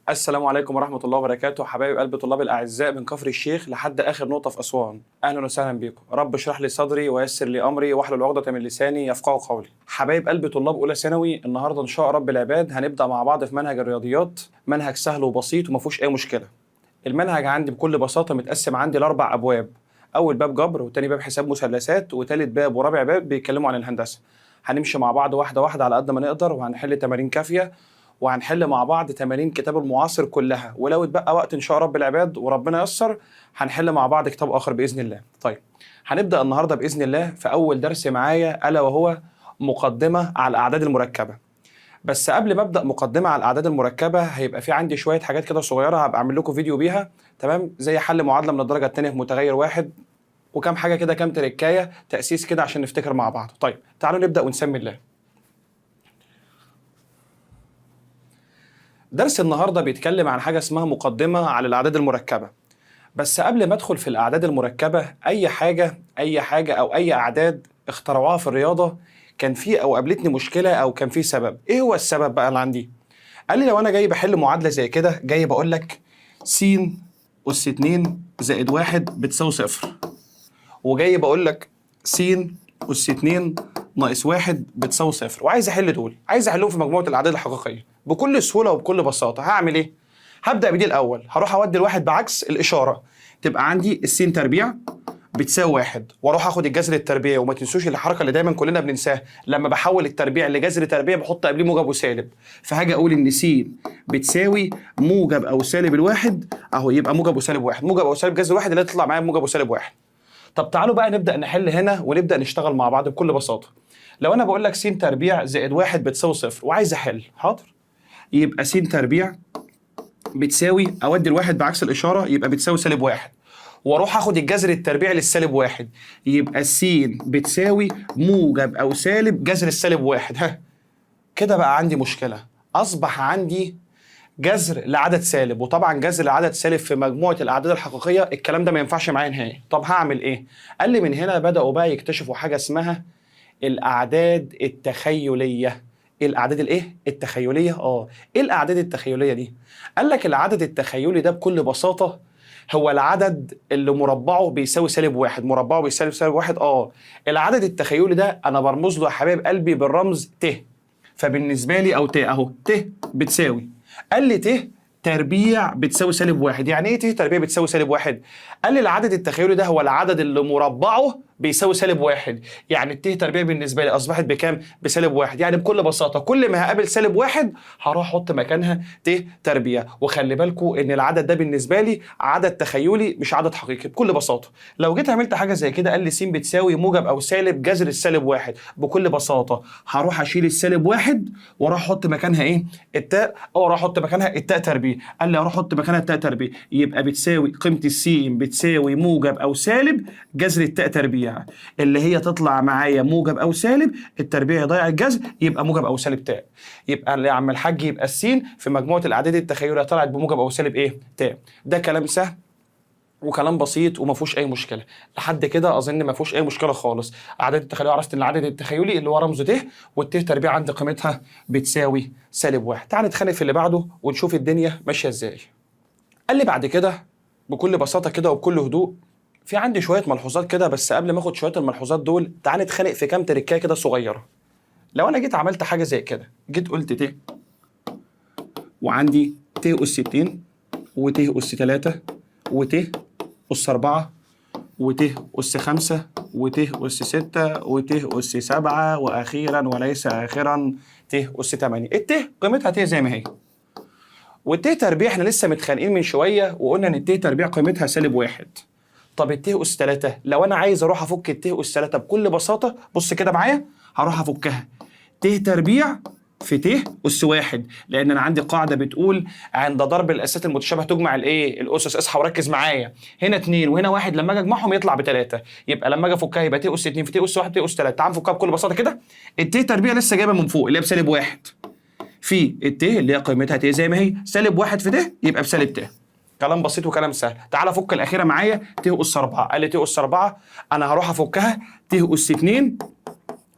السلام عليكم ورحمة الله وبركاته، حبايب قلب طلاب الأعزاء من كفر الشيخ لحد آخر نقطة في أسوان. أهلا وسهلا بكم، رب اشرح لي صدري ويسر لي أمري واحلل عقدة من لساني يفقهوا قولي. حبايب قلب طلاب أولى ثانوي، النهاردة إن شاء رب العباد هنبدأ مع بعض في منهج الرياضيات، منهج سهل وبسيط وما فيهوش أي مشكلة. المنهج عندي بكل بساطة متقسم عندي لأربع أبواب، أول باب جبر، وتاني باب حساب مثلثات، وتالت باب ورابع باب بيتكلموا عن الهندسة. هنمشي مع بعض واحدة واحدة على قد ما نقدر، وهنحل تمارين كافية، وهنحل مع بعض تمارين كتاب المعاصر كلها، ولو اتبقى وقت ان شاء رب العباد وربنا ييسر هنحل مع بعض كتاب اخر باذن الله. طيب، هنبدا النهارده باذن الله في اول درس معايا، الا وهو مقدمه على الاعداد المركبه. بس قبل ما ابدا مقدمه على الاعداد المركبه، هيبقى في عندي شويه حاجات كده صغيره هبقى اعمل لكم فيديو بيها، تمام؟ زي حل معادله من الدرجه الثانيه في متغير واحد، وكم حاجه كده، كام تريكايه تاسيس كده عشان نفتكر مع بعض. طيب تعالوا نبدا ونسمي الله. درس النهارده بيتكلم عن حاجه اسمها مقدمه على الاعداد المركبه. بس قبل ما ادخل في الاعداد المركبه، اي حاجه او اي اعداد اخترعوها في الرياضه كان في او قابلتني مشكله او كان في سبب. ايه هو السبب بقى اللي عندي؟ قال لي لو انا جاي بحل معادله زي كده، جاي بقول لك س اس 2 زائد 1 بتساوي صفر، وجاي بقول لك س اس 2 ناقص 1 بتساوي صفر، وعايز احل دول، عايز احلهم في مجموعه الاعداد الحقيقيه بكل سهوله وبكل بساطه. هعمل ايه؟ هبدا بدي الاول، هروح اودي الواحد بعكس الاشاره، تبقى عندي السين تربيع بتساوي واحد، واروح اخد الجذر التربيعي. وما تنسوش الحركه اللي دايما كلنا بننساها، لما بحول التربيع لجذر تربيع بحط قبليه موجب وسالب، فهاجي اقول ان س بتساوي موجب او سالب الواحد، اهو يبقى موجب وسالب واحد، موجب او سالب جذر واحد اللي تطلع معايا موجب وسالب واحد. طب تعالوا بقى نبدا نحل هنا ونبدا نشتغل مع بعض بكل بساطه. لو انا بقول لك س تربيع زائد واحد بتساوي صفر وعايز احل، حاضر، يبقى س تربيع بتساوي، اودي الواحد بعكس الاشاره يبقى بتساوي سالب واحد، واروح اخد الجذر التربيعي للسالب واحد، يبقى س بتساوي موجب او سالب جذر السالب واحد. ها، كده بقى عندي مشكله، اصبح عندي جذر لعدد سالب، وطبعا جذر لعدد سالب في مجموعه الاعداد الحقيقيه الكلام ده ما ينفعش معايا نهائي. طب هعمل ايه؟ قال لي من هنا بداوا بقى يكتشفوا حاجه اسمها الاعداد التخيليه. ايه الاعداد الايه التخيليه؟ ايه الاعداد التخيليه دي؟ قال لك العدد التخيلي ده بكل بساطه هو العدد اللي مربعه بيساوي سالب واحد، مربعه بيساوي سالب واحد. العدد التخيلي ده انا برمز له يا حبايب قلبي بالرمز ت، فبالنسبه لي او ت اهو، ت بتساوي، قال لي ت تربيع بتساوي سالب واحد. يعني ايه ت تربيع بتساوي سالب واحد؟ قال لي العدد التخيلي ده هو العدد اللي مربعه بيساوي سالب واحد، يعني الت تربيع بالنسبه لي اصبحت بكام؟ بسالب واحد. يعني بكل بساطه كل ما هقابل سالب واحد هروح احط مكانها ت تربيع. وخلي بالكم ان العدد ده بالنسبه لي عدد تخيلي مش عدد حقيقي بكل بساطه. لو جيت عملت حاجه زي كده، قال لي س بتساوي موجب او سالب جذر السالب واحد، بكل بساطه هروح اشيل السالب واحد واروح احط مكانها ايه؟ التاء، او اروح احط مكانها التاء تربيع. قال لي اروح احط مكانها التاء تربيع، يبقى بتساوي قيمه السين بتساوي موجب او سالب جذر التاء تربيع، اللي هي تطلع معايا موجب او سالب، التربيع يضيع الجذر يبقى موجب او سالب تاء. يبقى يا عم الحاج يبقى السين في مجموعه الاعداد التخيليه طلعت بموجب او سالب ايه؟ تاء. ده كلام سهل وكلام بسيط وما فيهوش اي مشكله. لحد كده اظن ما فيهوش اي مشكله خالص. اعداد التخيليه، عرفت ان العدد التخيلي اللي هو رمزه ت، والت تربيع عند قيمتها بتساوي سالب واحد. تعال نتخانق في اللي بعده ونشوف الدنيا ماشيه ازاي. قال لي بعد كده بكل بساطه كده وبكل هدوء، في عندي شويه ملحوظات كده، بس قبل ما اخد شويه الملحوظات دول تعال نتخانق في كام تركايه كده صغيره. لو انا جيت عملت حاجه زي كده، جيت قلت ت، وعندي ت اس 2 وت اس 3 وت اس 4 وت أس 5 وت أس 6 وت أس 7 وأخيرا وليس آخرا ت أس 8. الت قيمتها ت زي ما هي، والت تربيع احنا لسه متخانقين من شوية وقلنا إن الت تربيع قيمتها سالب واحد. طب الت أس 3 لو أنا عايز أروح أفك الت أس 3 بكل بساطة، بص كده معايا، هروح أفكها ت تربيع في ت أس واحد، لأن أنا عندي قاعدة بتقول عند ضرب الأسات المتشابهة تجمع الإيه؟ الأسس. اصحى وركز معايا، هنا 2 وهنا 1 لما أجي أجمعهم يطلع ب3، يبقى لما أجي أفكها يبقى ت أس 2 في ت أس 1 ت أس 3. تعال نفكها بكل بساطة كده. الت تربيع لسه جايبها من فوق اللي هي بسالب واحد، في الت اللي هي قيمتها ت زي ما هي، سالب واحد في ت يبقى بسالب ت. كلام بسيط وكلام سهل. تعال فك الأخيرة معايا، ت أس 4. قال لي ت أس 4 أنا هروح أفكها ت أس 2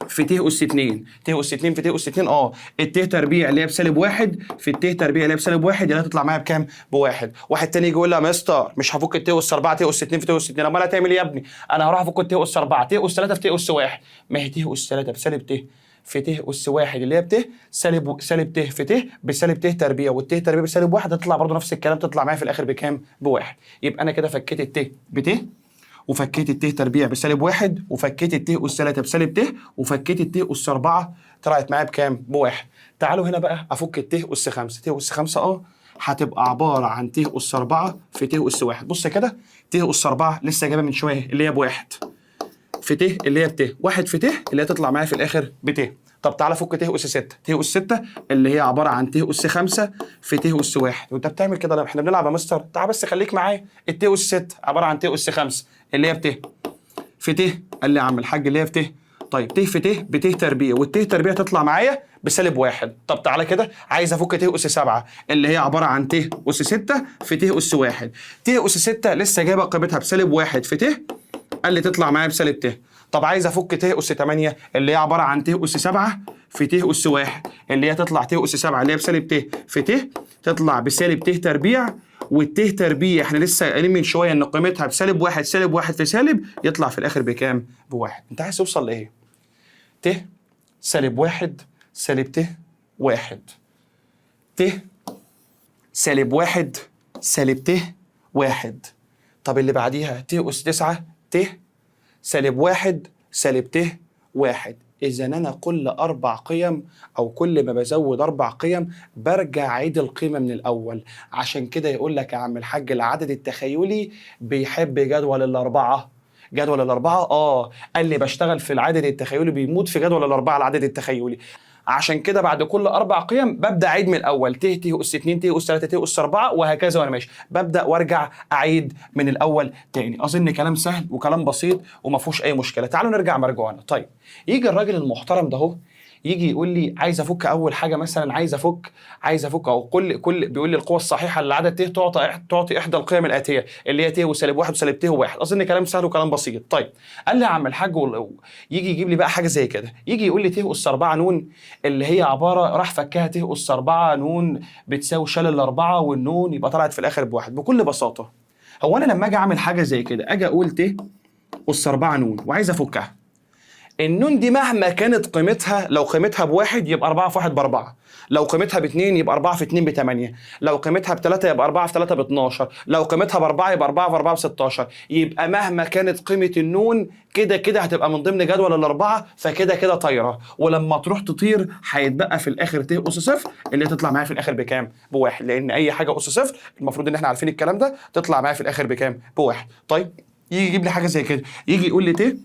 في ت أس 2. ت أس 2 في ت أس 2 الت تربيع اللي هي بسالب 1 في الت تربيع اللي هي بسالب 1 اللي هتطلع معايا بكام؟ بواحد. واحد تاني يجي يقول لي يا مستر مش هفك الت أس 4 ت أس 2 في ت أس 2، امال هتعمل ايه يا ابني؟ انا هروح افك الت أس 4 ت أس 3 في ت أس 1. ما هي ت أس 3 بسالب ت في ت أس 1 اللي هي بت سالب ت في ت بسالب ت تربيع، والت تربيع بسالب 1 هتطلع برضه نفس الكلام، تطلع معايا في الاخر بكام؟ بواحد. يبقى انا كده فكيت الت بت، وفكيت الت تربيع بسالب 1، وفكيت الت أس 3 بسالب ت، وفكيت الت أس 4 طلعت معايا بكام؟ بواحد. تعالوا هنا بقى افك الت أس 5. ت أس 5 هتبقى عباره عن ت أس 4 في ت أس 1. بص كده، ت أس 4 لسه جايبها من شويه اللي هي بواحد، في ت اللي هي بت، واحد في ت اللي هي تطلع معايا في الاخر بت. طب تعالى فك ت أس 6. ت أس 6 اللي هي عباره عن ت أس 5 في ت أس 1. وانت بتعمل كده لما احنا بنلعب يا مستر؟ تعال بس خليك معايا. الت أس 6 عباره عن ت أس 5 اللي هي بت في ت، قال لي يا عم الحاج اللي هي في ت. طيب ت في ت بت تربيع، والت تربيع تطلع معايا بسالب 1. طب تعالى كده عايز افك ت أس 7 اللي هي عباره عن ت أس 6 في ت أس 1. ت أس 6 لسه جايبه قيمتها بسالب 1 في ت، قال لي تطلع معايا بسالب ت. طب عايز افك ت أس 8 اللي هي عباره عن ت أس 7 في ت أس 1 اللي هي تطلع ت أس 7 اللي هي بسالب ت في ت، تطلع بسالب ت تربيع، والت تربيع احنا لسه قايلين من شويه ان قيمتها بسالب 1، سالب 1 في سالب يطلع في الاخر بكام؟ بواحد. انت عايز توصل لايه؟ ت سالب 1 سالب ت 1، ت سالب 1 سالب ت 1. طب اللي بعديها ت أس 9 ت سالب 1 سالب ت 1. إذا أنا كل 4 قيم أو كل ما بزود 4 قيم برجع أعيد القيمة من الأول. عشان كده يقول لك يا عم الحاج العدد التخيلي بيحب جدول الأربعة. جدول الأربعة قال لي بشتغل في العدد التخيلي، بيموت في جدول الأربعة العدد التخيلي. عشان كده بعد كل 4 قيم ببدا اعيد من الاول، ت أس 2 ت أس 3 ت أس 4 وهكذا وانا ماشي، ببدا وارجع اعيد من الاول تاني. اظن كلام سهل وكلام بسيط وما فيهوش اي مشكله. تعالوا نرجع مرجوعنا. طيب يجي الراجل المحترم ده اهو يجي يقول لي عايز افك اول حاجه مثلا، عايز افك او كل بيقول لي القوه الصحيحه للعدد ت تعطي احدى القيم الاتيه اللي هي ت وسالب 1 وسالب ت و1. اظن كلام سهل وكلام بسيط. طيب قال لي يا عم الحاج يجي يجيب لي بقى حاجه زي كده، يجي يقول لي ت أس 4 نون اللي هي عباره راح فكها ت أس 4 نون بتساوي شال الاربعه والنون يبقى طلعت في الاخر بواحد. بكل بساطه هو انا لما اجي اعمل حاجه زي كده اجي اقول ت أس 4 نون وعايز افكها، النون دي مهما كانت قيمتها، لو قيمتها بواحد يبقى 4 في 1 ب4، لو قيمتها باتنين يبقى 4 في 2 ب8، لو قيمتها ب3 يبقى 4 في 3 ب12، لو قيمتها ب4 يبقى 4 في 4 ب16. يبقى مهما كانت قيمة النون كده كده هتبقى من ضمن جدول الأربعة، فكده كده طايرة. ولما تروح تطير هيتبقى في الآخر ت أس صفر اللي تطلع معايا في الآخر بكام؟ بواحد، لأن أي حاجة أس صفر المفروض إن إحنا عارفين الكلام ده تطلع معايا في الآخر بكام؟ بواحد. طيب يجي يجيب لي حاجة زي كده، يجي يقول لي ت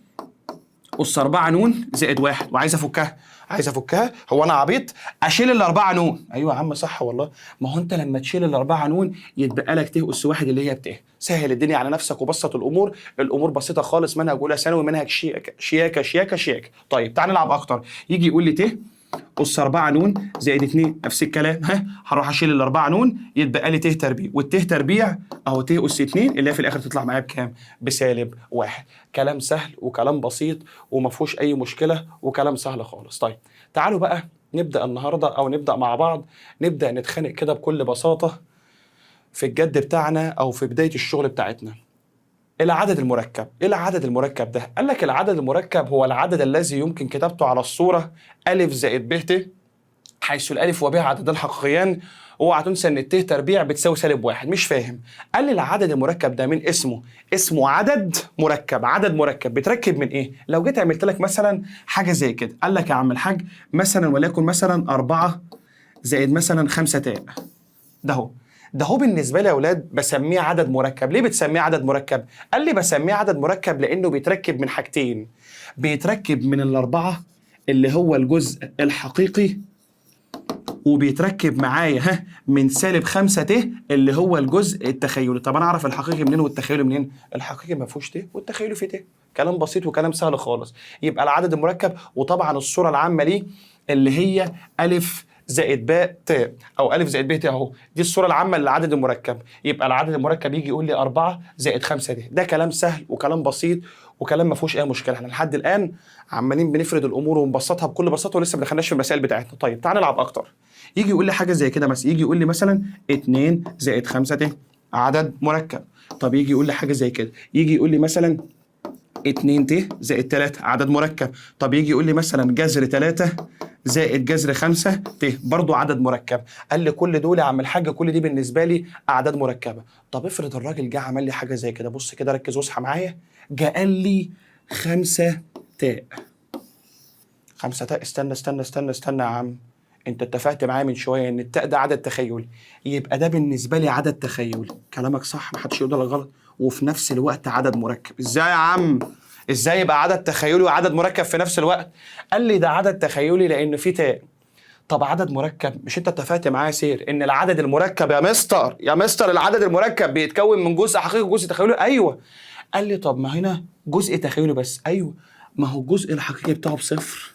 أس 4 نون زائد 1 وعايز افكها. هو انا عبيط اشيل الاربعه نون؟ ايوه يا عم صح والله. ما هو انت لما تشيل الاربعه نون يتبقى لك ت أس 1 اللي هي بت. سهل الدنيا على نفسك وبسط الامور. الامور بسيطه خالص، منهج اولى ثانوي، منهج شياكه. طيب تعال نلعب اكتر. يجي يقول لي ت أس 4 نون زائد 2 نفس الكلام، هروح اشيل الاربعه نون يتبقى لي ت تربيع، والت تربيع اهو ت أس 2 اللي هي في الاخر تطلع معايا بكام؟ بسالب 1. كلام سهل وكلام بسيط وما فيهوش اي مشكله وكلام سهل خالص. طيب تعالوا بقى نبدا النهارده او نبدا مع بعض نبدا نتخانق كده بكل بساطه في الجد بتاعنا او في بدايه الشغل بتاعتنا. العدد المركب. ايه العدد المركب ده؟ قال لك العدد المركب هو العدد الذي يمكن كتابته على الصوره أ زائد ب ت، حيث الألف وب عددان حقيقيان. اوعى تنسى ان الت تربيع بتساوي سالب 1. مش فاهم؟ قال لي العدد المركب ده من اسمه عدد مركب. عدد مركب بيتركب من ايه؟ لو جيت عملت لك مثلا حاجه زي كده، قال لك يا عم الحاج مثلا وليكن مثلا 4 زائد مثلا 5 تاء، ده هو بالنسبه لي يا اولاد بسميه عدد مركب. ليه بتسميه عدد مركب؟ قال لي بسميه عدد مركب لانه بيتركب من حاجتين، بيتركب من الاربعه اللي هو الجزء الحقيقي، وبيتركب معايا من سالب 5 ت اللي هو الجزء التخيلي. طب انا اعرف الحقيقي منين والتخيلي منين؟ الحقيقي ما فيهوش ت والتخيلي فيه ت. كلام بسيط وكلام سهل خالص. يبقى العدد المركب، وطبعا الصوره العامه ليه اللي هي أ زائد باء تاء، او الف زائد ب تاء اهو. دي الصوره العامه للعدد المركب. يبقى العدد المركب يجي يقول لي 4 زائد 5 ده كلام سهل وكلام بسيط وكلام ما فيهوش اي مشكله. احنا لحد الان عمالين بنفرد الامور ونبسطها بكل بساطه ولسه ما دخلناش في المسائل بتاعتنا. طيب تعال نلعب اكتر. يجي يقول لي حاجه زي كده مثلا، يجي يقول لي مثلا 2 زائد 5 عدد مركب. طب يجي يقول لي حاجه زي كده، يجي يقول لي مثلا 2 زائد 3 عدد مركب. طب يجي يقول لي مثلا جذر 3 زائد جذر 5 برضه عدد مركب. قال لي كل دول يا عم الحاج، كل دي بالنسبه لي اعداد مركبه. طب افرض الراجل جه عمل لي حاجه زي كده، بص كده ركز واصحى معايا، جه قال لي 5 تاء. 5 تاء، استنى يا عم، انت اتفقت معايا من شويه ان التاء ده عدد تخيلي، يبقى ده بالنسبه لي عدد تخيلي. كلامك صح، محدش يقول لك غلط، وفي نفس الوقت عدد مركب. ازاي يا عم؟ ازاي يبقى عدد تخيلي وعدد مركب في نفس الوقت؟ قال لي ده عدد تخيلي لان فيه تاء. طب عدد مركب، مش انت اتفقت معايا سير ان العدد المركب يا مستر العدد المركب بيتكون من جزء حقيقي وجزء تخيلي؟ ايوه. قال لي طب ما هنا جزء تخيلي بس. ايوه، ما هو الجزء الحقيقي بتاعه بصفر.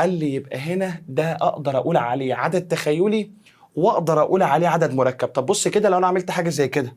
قال لي يبقى هنا ده اقدر اقول عليه عدد تخيلي واقدر اقول عليه عدد مركب. طب بص كده، لو انا عملت حاجه زي كده،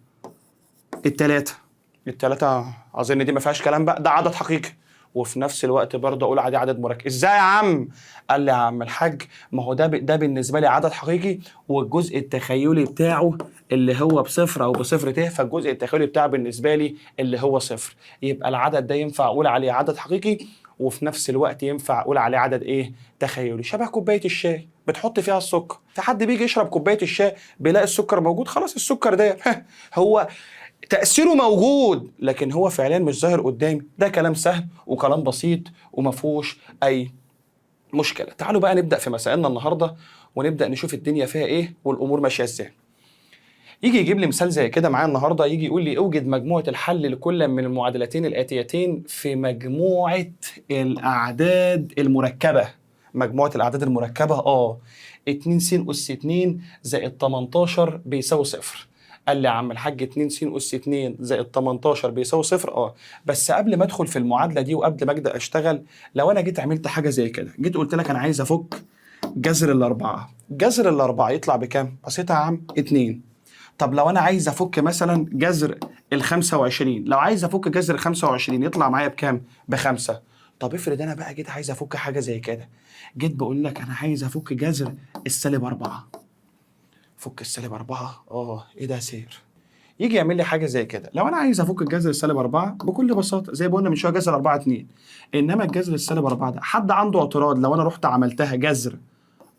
التلاتة اظن دي ما فيهاش كلام بقى، ده عدد حقيقي وفي نفس الوقت برضه اقول عليه عدد مركب. ازاي يا عم؟ قال لي يا عم الحاج، ما هو ده بالنسبه لي عدد حقيقي، والجزء التخيلي بتاعه اللي هو بصفر او بصفر فالجزء التخيلي بتاعه بالنسبه لي اللي هو صفر. يبقى العدد ده ينفع اقول عليه عدد حقيقي وفي نفس الوقت ينفع اقول عليه عدد ايه؟ تخيلي. شبه كوبايه الشاي بتحط فيها السكر، في حد بيجي يشرب كوبايه الشاي بيلاقي السكر موجود، خلاص السكر ده هو تأثيره موجود لكن هو فعليا مش ظاهر قدامي. ده كلام سهل وكلام بسيط وما فيهوش أي مشكلة. تعالوا بقى نبدأ في مسائلنا النهاردة ونبدأ نشوف الدنيا فيها إيه والأمور ماشية إزاي. يجي يجيب لي مثال زي كده معايا النهارده، يجي يقول لي اوجد مجموعة الحل لكل من المعادلتين الآتيتين في مجموعة الأعداد المركبة. مجموعة الأعداد المركبة 2 س أس 2 زائد 18 بيساوي صفر. قال لي يا عم الحاج 2 س أس 2 زائد 18 بيساوي صفر. بس قبل ما ادخل في المعادلة دي وقبل ما ابدأ اشتغل، لو انا جيت عملت حاجة زي كده، جيت قلت لك انا عايز افك جذر الأربعة، جذر الأربعة يطلع بكام؟ بسيطة يا عم، 2. طب لو انا عايز افك مثلا جذر ال 25، لو عايز افك جذر ال 25 يطلع معايا بكام؟ ب5. طب افرض انا بقى جيت عايز افك حاجه زي كده، جيت بقول لك انا عايز افك جذر السالب 4. فك السالب 4، ايه ده يا سير؟ يجي يعمل لي حاجه زي كده. لو انا عايز افك الجذر السالب 4 بكل بساطه زي ما قلنا من شويه، جذر 4 2. انما الجذر السالب 4 ده حد عنده اعتراض لو انا رحت عملتها جذر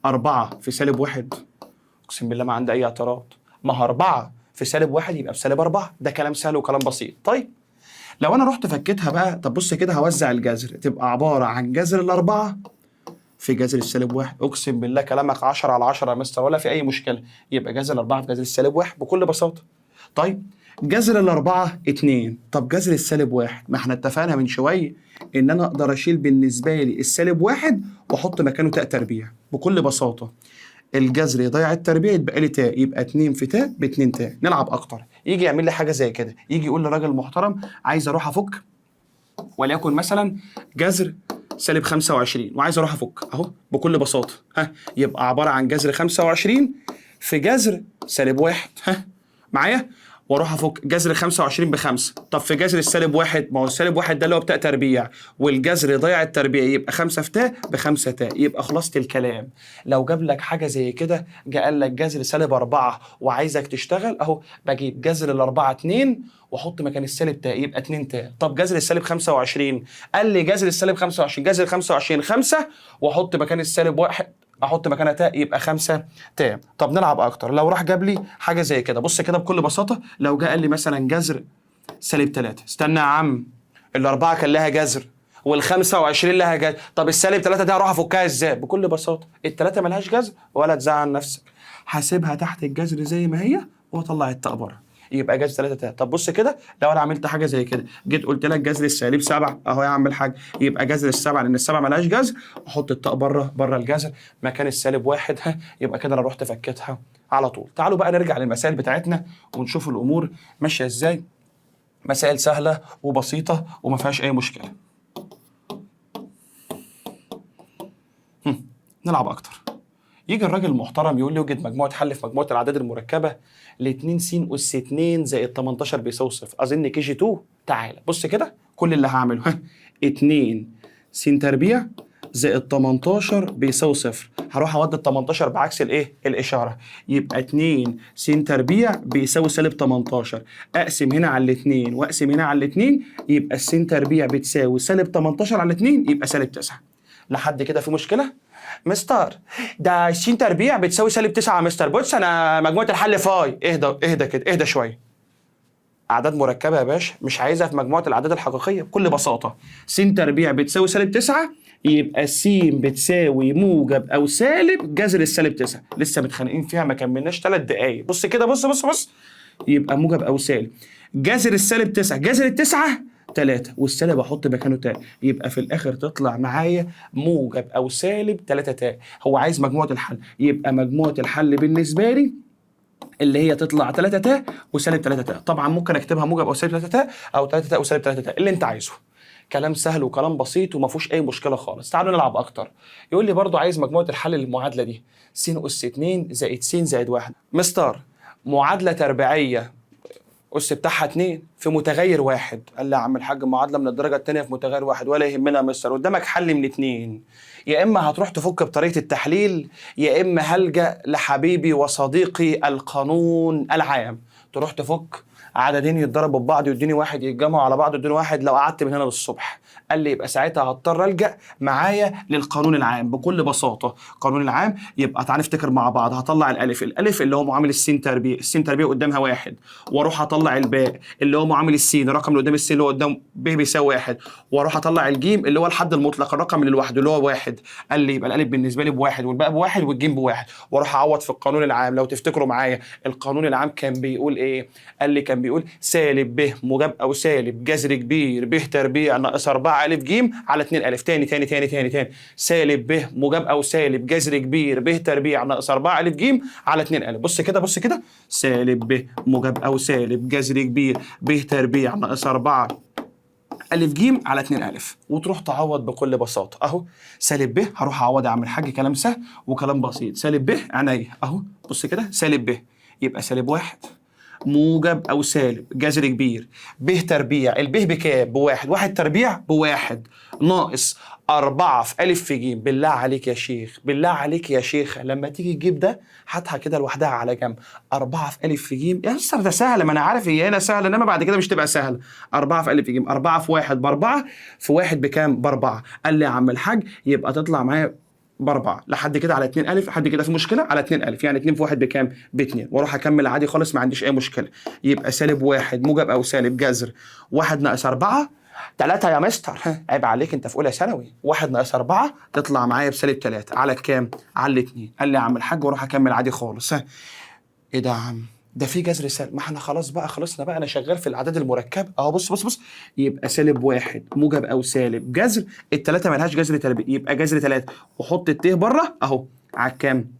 4 في سالب 1؟ اقسم بالله ما عندي اي اعتراض، ما هو 4 في سالب 1 يبقى بسالب 4. ده كلام سهل وكلام بسيط. طيب لو انا رحت فكيتها بقى، طب بص كده هوزع الجذر تبقى عباره عن جذر الاربعه في جذر السالب 1. اقسم بالله كلامك 10 على 10 يا مستر، ولا في اي مشكله. يبقى جذر الاربعه في جذر السالب 1 بكل بساطه. طيب جذر الاربعه 2، طب جذر السالب 1، ما احنا اتفقنا من شويه ان انا اقدر اشيل بالنسبه لي السالب 1 واحط مكانه تاء تربيع بكل بساطه. الجذر يضيع التربيع يبقى لي تاء، يبقى 2 في تاء ب2 تاء. نلعب اكتر. يجي يعمل لي حاجه زي كده، يجي يقول لي راجل محترم عايز اروح افك وليكن مثلا جذر سالب 25 وعايز اروح افك اهو بكل بساطه. يبقى عباره عن جذر 25 في جذر سالب 1. معايا؟ واروح افك جذر 25 ب5. طب في جذر السالب 1، ما هو السالب 1 ده اللي هو بتاء تربيع والجذر يضيع التربيع يبقى 5 في تاء ب5 تاء. يبقى خلاصه الكلام. لو جاب لك حاجه زي كده، جه قال لك جذر سالب 4 وعايزك تشتغل اهو، بجيب جذر الاربعه 2 واحط مكان السالب تاء يبقى 2 تاء. طب جذر السالب 25، قال لي جذر السالب 25 جذر 25 5 واحط مكان السالب 1 احط مكانها تاء يبقى 5 تاء. طب نلعب اكتر. لو راح جاب لي حاجه زي كده، بص كده بكل بساطه، لو جه قال لي مثلا جذر سالب 3، استنى يا عم، الاربعه كان لها جذر وال25 لها جذر، طب السالب 3 دي هروح افكها ازاي؟ بكل بساطه الثلاثه مالهاش جذر ولا تزعل نفسك، هسيبها تحت الجذر زي ما هي واطلع التاء بره يبقى جذر 3 تاء. طب بص كده، لو انا عملت حاجه زي كده، جيت قلت لك جذر السالب 7 اهو يا عم الحاج، يبقى جذر السبعه لان السبعه مالهاش جذر احط التاء بره الجذر مكان السالب 1. يبقى كده انا رحت فكيتها على طول. تعالوا بقى نرجع للمسائل بتاعتنا ونشوف الامور ماشيه ازاي. مسائل سهله وبسيطه وما فيهاش اي مشكله. نلعب اكتر. يجي الراجل المحترم يقول لي وجد مجموعه حل في مجموعه الاعداد المركبه ل 2 س اس 2 زائد 18 بيساوي صفر. اظن كي جي 2. تعالى بص كده، كل اللي هعمله 2 س تربيع زائد 18 بيساوي صفر. هروح اودي ال 18 بعكس الايه؟ الاشاره. يبقى 2 س تربيع بيساوي سالب 18. اقسم هنا على الاثنين واقسم هنا على الاثنين، يبقى الس تربيع بتساوي سالب 18 على 2 يبقى سالب 9. لحد كده في مشكله؟ مستر ده س تربيع بتساوي سالب 9 يا مستر. بص انا مجموعه الحل فاي. اهدى كده، اهدى شويه. اعداد مركبه يا باشا، مش عايزها في مجموعه الاعداد الحقيقيه. بكل بساطه س تربيع بتساوي سالب 9، يبقى س بتساوي موجب او سالب جذر السالب 9. لسه متخانقين فيها ما كملناش 3 دقايق. بص كده، بص. يبقى موجب او سالب جذر السالب 9، جذر التسعه 3 والسالب احط مكانه تاء، يبقى في الاخر تطلع معايا موجب او سالب 3 تاء. هو عايز مجموعه الحل، يبقى مجموعه الحل بالنسبه لي اللي هي تطلع 3 تاء وسالب 3 تاء. طبعا ممكن اكتبها موجب او سالب 3 تاء او 3 تاء وسالب 3 تاء، اللي انت عايزه. كلام سهل وكلام بسيط وما فيهوش اي مشكله خالص. تعالوا نلعب اكتر. يقول لي برضو عايز مجموعه الحل للمعادله دي س اس 2 زائد س زائد 1. مستر معادله تربيعيه أس بتاعها 2 في متغير واحد. قال لي يا عم الحاج معادلة من الدرجة الثانية في متغير واحد ولا يهمنا يا مستر. قدامك حل من 2، يا إما هتروح تفك بطريقة التحليل، يا إما هلجأ لحبيبي وصديقي القانون العام. تروح تفك عددين يتضربوا ببعض يديني واحد، يتجمعوا على بعض يديني واحد، لو قعدت من هنا للصبح. قال لي يبقى ساعتها هضطر الجا معايا للقانون العام بكل بساطه. القانون العام يبقى تعالى نفتكر مع بعض. هطلع الالف اللي هو معامل السين تربيع، السين تربيع قدامها واحد، واروح اطلع الباء اللي هو معامل السين، الرقم اللي قدام السين اللي هو قدام ب بيساوي واحد، واروح اطلع الجيم اللي هو الحد المطلق، الرقم اللي لوحده اللي هو واحد. قال لي يبقى الالف بالنسبه لي بواحد والباء بواحد والجيم بواحد، واروح اعوض في القانون العام. لو تفتكروا معايا القانون العام كان بيقول ايه؟ قال لي كان بيقول سالب ب موجب او سالب جذر كبير ب تربيع ناقص 4 الف ج على 2 الف. تاني سالب ب موجب او سالب جذر كبير ب تربيع ناقص 4 الف ج على 2 الف. بص كده سالب ب موجب او سالب جذر كبير ب تربيع ناقص 4 ألف ج على 2 ألف، وتروح تعوض بكل بساطة. أهو سالب ب، هروح أعوض يا عم الحاج، كلام سهل وكلام بسيط. سالب ب عينيا أهو، بص كده سالب ب يبقى سالب واحد موجب أو سالب جذر كبير ب تربيع، الب بكام؟ بواحد، واحد تربيع بواحد ناقص 4 في ألف في ج. بالله عليك يا شيخ، بالله عليك يا شيخة، لما تيجي تجيب ده هاتها كده لوحدها على جنب. 4 في ألف في ج يا مستر ده سهلة، ما أنا عارف هي هنا سهلة إنما بعد كده مش تبقى سهلة. 4 في ألف في ج، 4 في واحد ب4 في واحد بكام؟ ب4. قال لي يا عم الحاج يبقى تطلع معايا ب4 لحد كده على 2 ألف، لحد كده في مشكلة؟ على 2 ألف يعني 2 في 1 بكام؟ ب2، واروح اكمل عادي خالص ما عنديش اي مشكلة. يبقى سالب واحد موجب او سالب جذر 1 ناقص 4 3 يا مستر. عيب عليك انت في اولى ثانوي. 1 ناقص 4 تطلع معايا بسالب 3 على كام؟ على 2. قال لي يا عم الحاج واروح اكمل عادي خالص. ايه ده يا عم؟ ده في جذر سالب. ما احنا خلاص بقى خلصنا بقى، انا شغال في الاعداد المركبه اهو. بص يبقى سالب واحد موجب او سالب جذر الثلاثه مالهاش جذر تربيع، يبقى جذر 3 وحط الت بره اهو على كام؟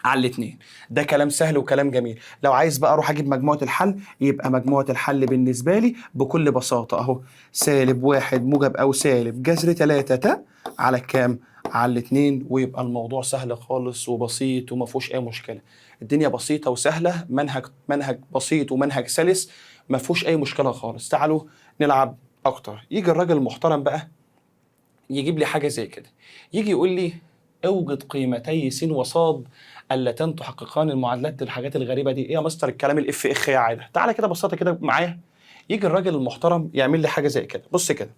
على الاثنين. ده كلام سهل وكلام جميل. لو عايز بقى اروح اجيب مجموعه الحل، يبقى مجموعه الحل بالنسبه لي بكل بساطه اهو سالب واحد موجب او سالب جذر 3 على كام؟ على الاثنين. ويبقى الموضوع سهل خالص وبسيط وما فيهوش اي مشكله. الدنيا بسيطه وسهله، منهج بسيط ومنهج سلس، ما فيهوش اي مشكله خالص. تعالوا نلعب اكتر. يجي الراجل المحترم بقى يجيب لي حاجه زي كده، يجي يقول لي اوجد قيمتي س وصاد اللتان تحققان المعادلات. الحاجات الغريبه دي ايه يا مستر؟ الكلام الاف اخ يا عاده. تعالى كده ببساطه كده معايا. يجي الراجل المحترم يعمل لي حاجه زي كده. بص كده،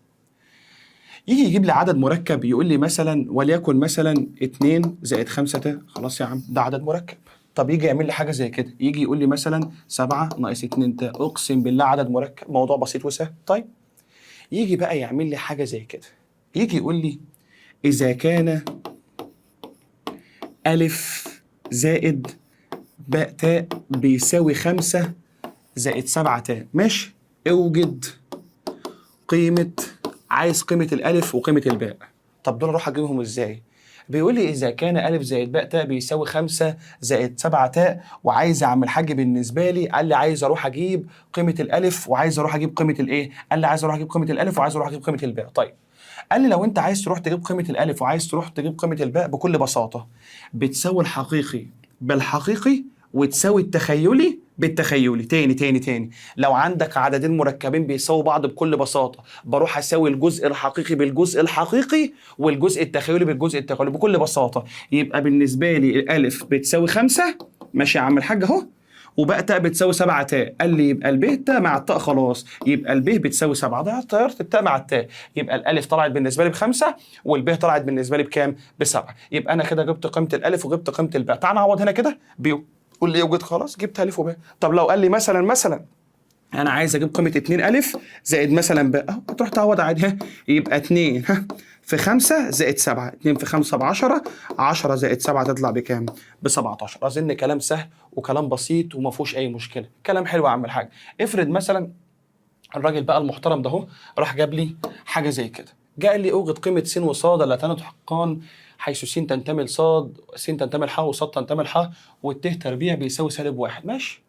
يجي يجيب لي عدد مركب، يقول لي مثلا وليكن مثلا 2 زائد 5 ت. خلاص يا عم ده عدد مركب. طب يجي يعمل لي حاجه زي كده، يجي يقول لي مثلا 7 ناقص 2 ت. اقسم بالله عدد مركب، موضوع بسيط وسهل. طيب يجي بقى يعمل لي حاجه زي كده، يجي يقول لي اذا كان ألف زائد باء تاء بيساوي 5 زائد 7 تاء. ماشي، اوجد قيمة، عايز قيمة الألف وقيمة الباء. طب دول أروح أجيبهم إزاي؟ بيقول لي إذا كان ألف زائد باء تاء بيساوي 5 زائد 7 تاء، وعايز أعمل حاجة بالنسبة لي. قال لي عايز أروح أجيب قيمة الألف وعايز أروح أجيب قيمة الإيه؟ قال لي عايز أروح أجيب قيمة الألف وعايز أروح أجيب قيمة الباء. طيب قال لي لو انت عايز تروح تجيب قيمه الالف وعايز تروح تجيب قيمه الباء بكل بساطه بتساوي الحقيقي بالحقيقي وتساوي التخيلي بالتخيلي. تاني لو عندك عددين مركبين بيساووا بعض بكل بساطه بروح اساوي الجزء الحقيقي بالجزء الحقيقي والجزء التخيلي بالجزء التخيلي بكل بساطه. يبقى بالنسبه لي الالف بتساوي 5 ماشي يا عم الحاج اهو، وباء تاء بتساوي 7 تاء. قال لي يبقى الب تاء مع التاء خلاص، يبقى الب بتساوي 7. ده طيرت التاء مع التاء، يبقى الالف طلعت بالنسبه لي بخمسه والب طلعت بالنسبه لي بكام؟ بسبعه. يبقى انا كده جبت قيمه الالف وجبت قيمه الباء. تعال نعوض هنا كده قول لي يوجد، خلاص جبت الف وباء. طب لو قال لي مثلا انا عايز اجيب قيمه 2 الف زائد مثلا باء، اهو هتروح تعوض عادي. ها يبقى 2 في 5 زائد 7، 2 في 5 ب 10، 10 زائد 7 تطلع بكام؟ ب 17. اظن كلام سهل وكلام بسيط وما فيهوش اي مشكله، كلام حلو يا عم الحاج. افرض مثلا الراجل بقى المحترم ده اهو راح جاب لي حاجه زي كده، جاء لي اوجد قيمه س وصاد اللتان تحققان حيث س تنتمي لصاد، س تنتمي لح وصاد تنتمي لح والت تربيع بيساوي -1. ماشي،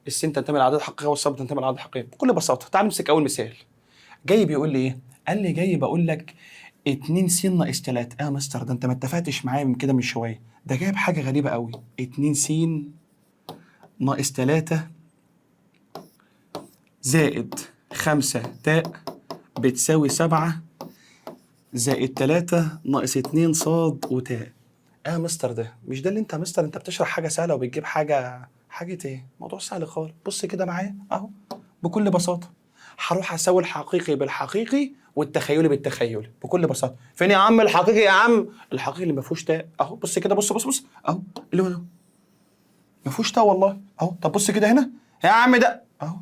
السين تنتمي للعدد الحقيقي والصاد تنتمي للعدد الحقيقي بكل بساطه. تعال نمسك اول مثال. جاي بيقول لي ايه؟ قال لي جاي بقول لك 2 س ناقص 3. يا مستر ده انت ما اتفقتش معايا من كده من شويه، ده جايب حاجه غريبه قوي. 2 س ناقص 3 زائد 5 تاء بتساوي 7 زائد 3 ناقص 2 صاد وتاء. يا مستر ده مش ده اللي انت يا مستر انت بتشرح حاجه سهله وبتجيب حاجه ايه؟ موضوع سهل خالص. بص كده معايا اهو بكل بساطه هروح اساوي الحقيقي بالحقيقي والتخيلي بالتخيلي بكل بساطه. فين يا عم الحقيقي يا عم؟ الحقيقي اللي ما فيهوش تاء اهو. بص كده، بص اهو اللي هو ده ما فيهوش تاء والله اهو. طب بص كده هنا يا عم ده اهو.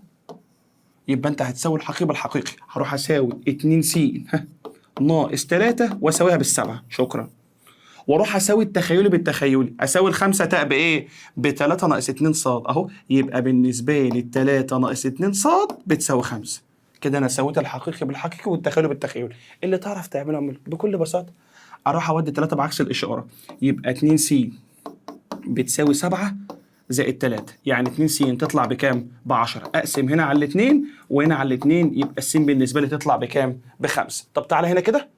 يبقى انت هتساوي الحقيقي بالحقيقي. هروح اساوي 2 س ناقص 3 واساويها بالسبعه، شكرا. واروح اساوي التخيلي بالتخيلي، اساوي الخمسه تاء بايه؟ ب3 ناقص 2 صاد اهو. يبقى بالنسبه لي 3 ناقص 2 صاد بتساوي 5. كده انا سويت الحقيقي بالحقيقي والتخيلي بالتخيلي. اللي تعرف تعمله اعمله بكل بساطه. اروح اودي 3 بعكس الاشاره، يبقى 2 س بتساوي 7 زائد 3، يعني 2 س تطلع بكام؟ ب10. اقسم هنا على الاثنين وهنا على الاثنين، يبقى الس بالنسبه لي تطلع بكام؟ ب5. طب تعالى هنا كده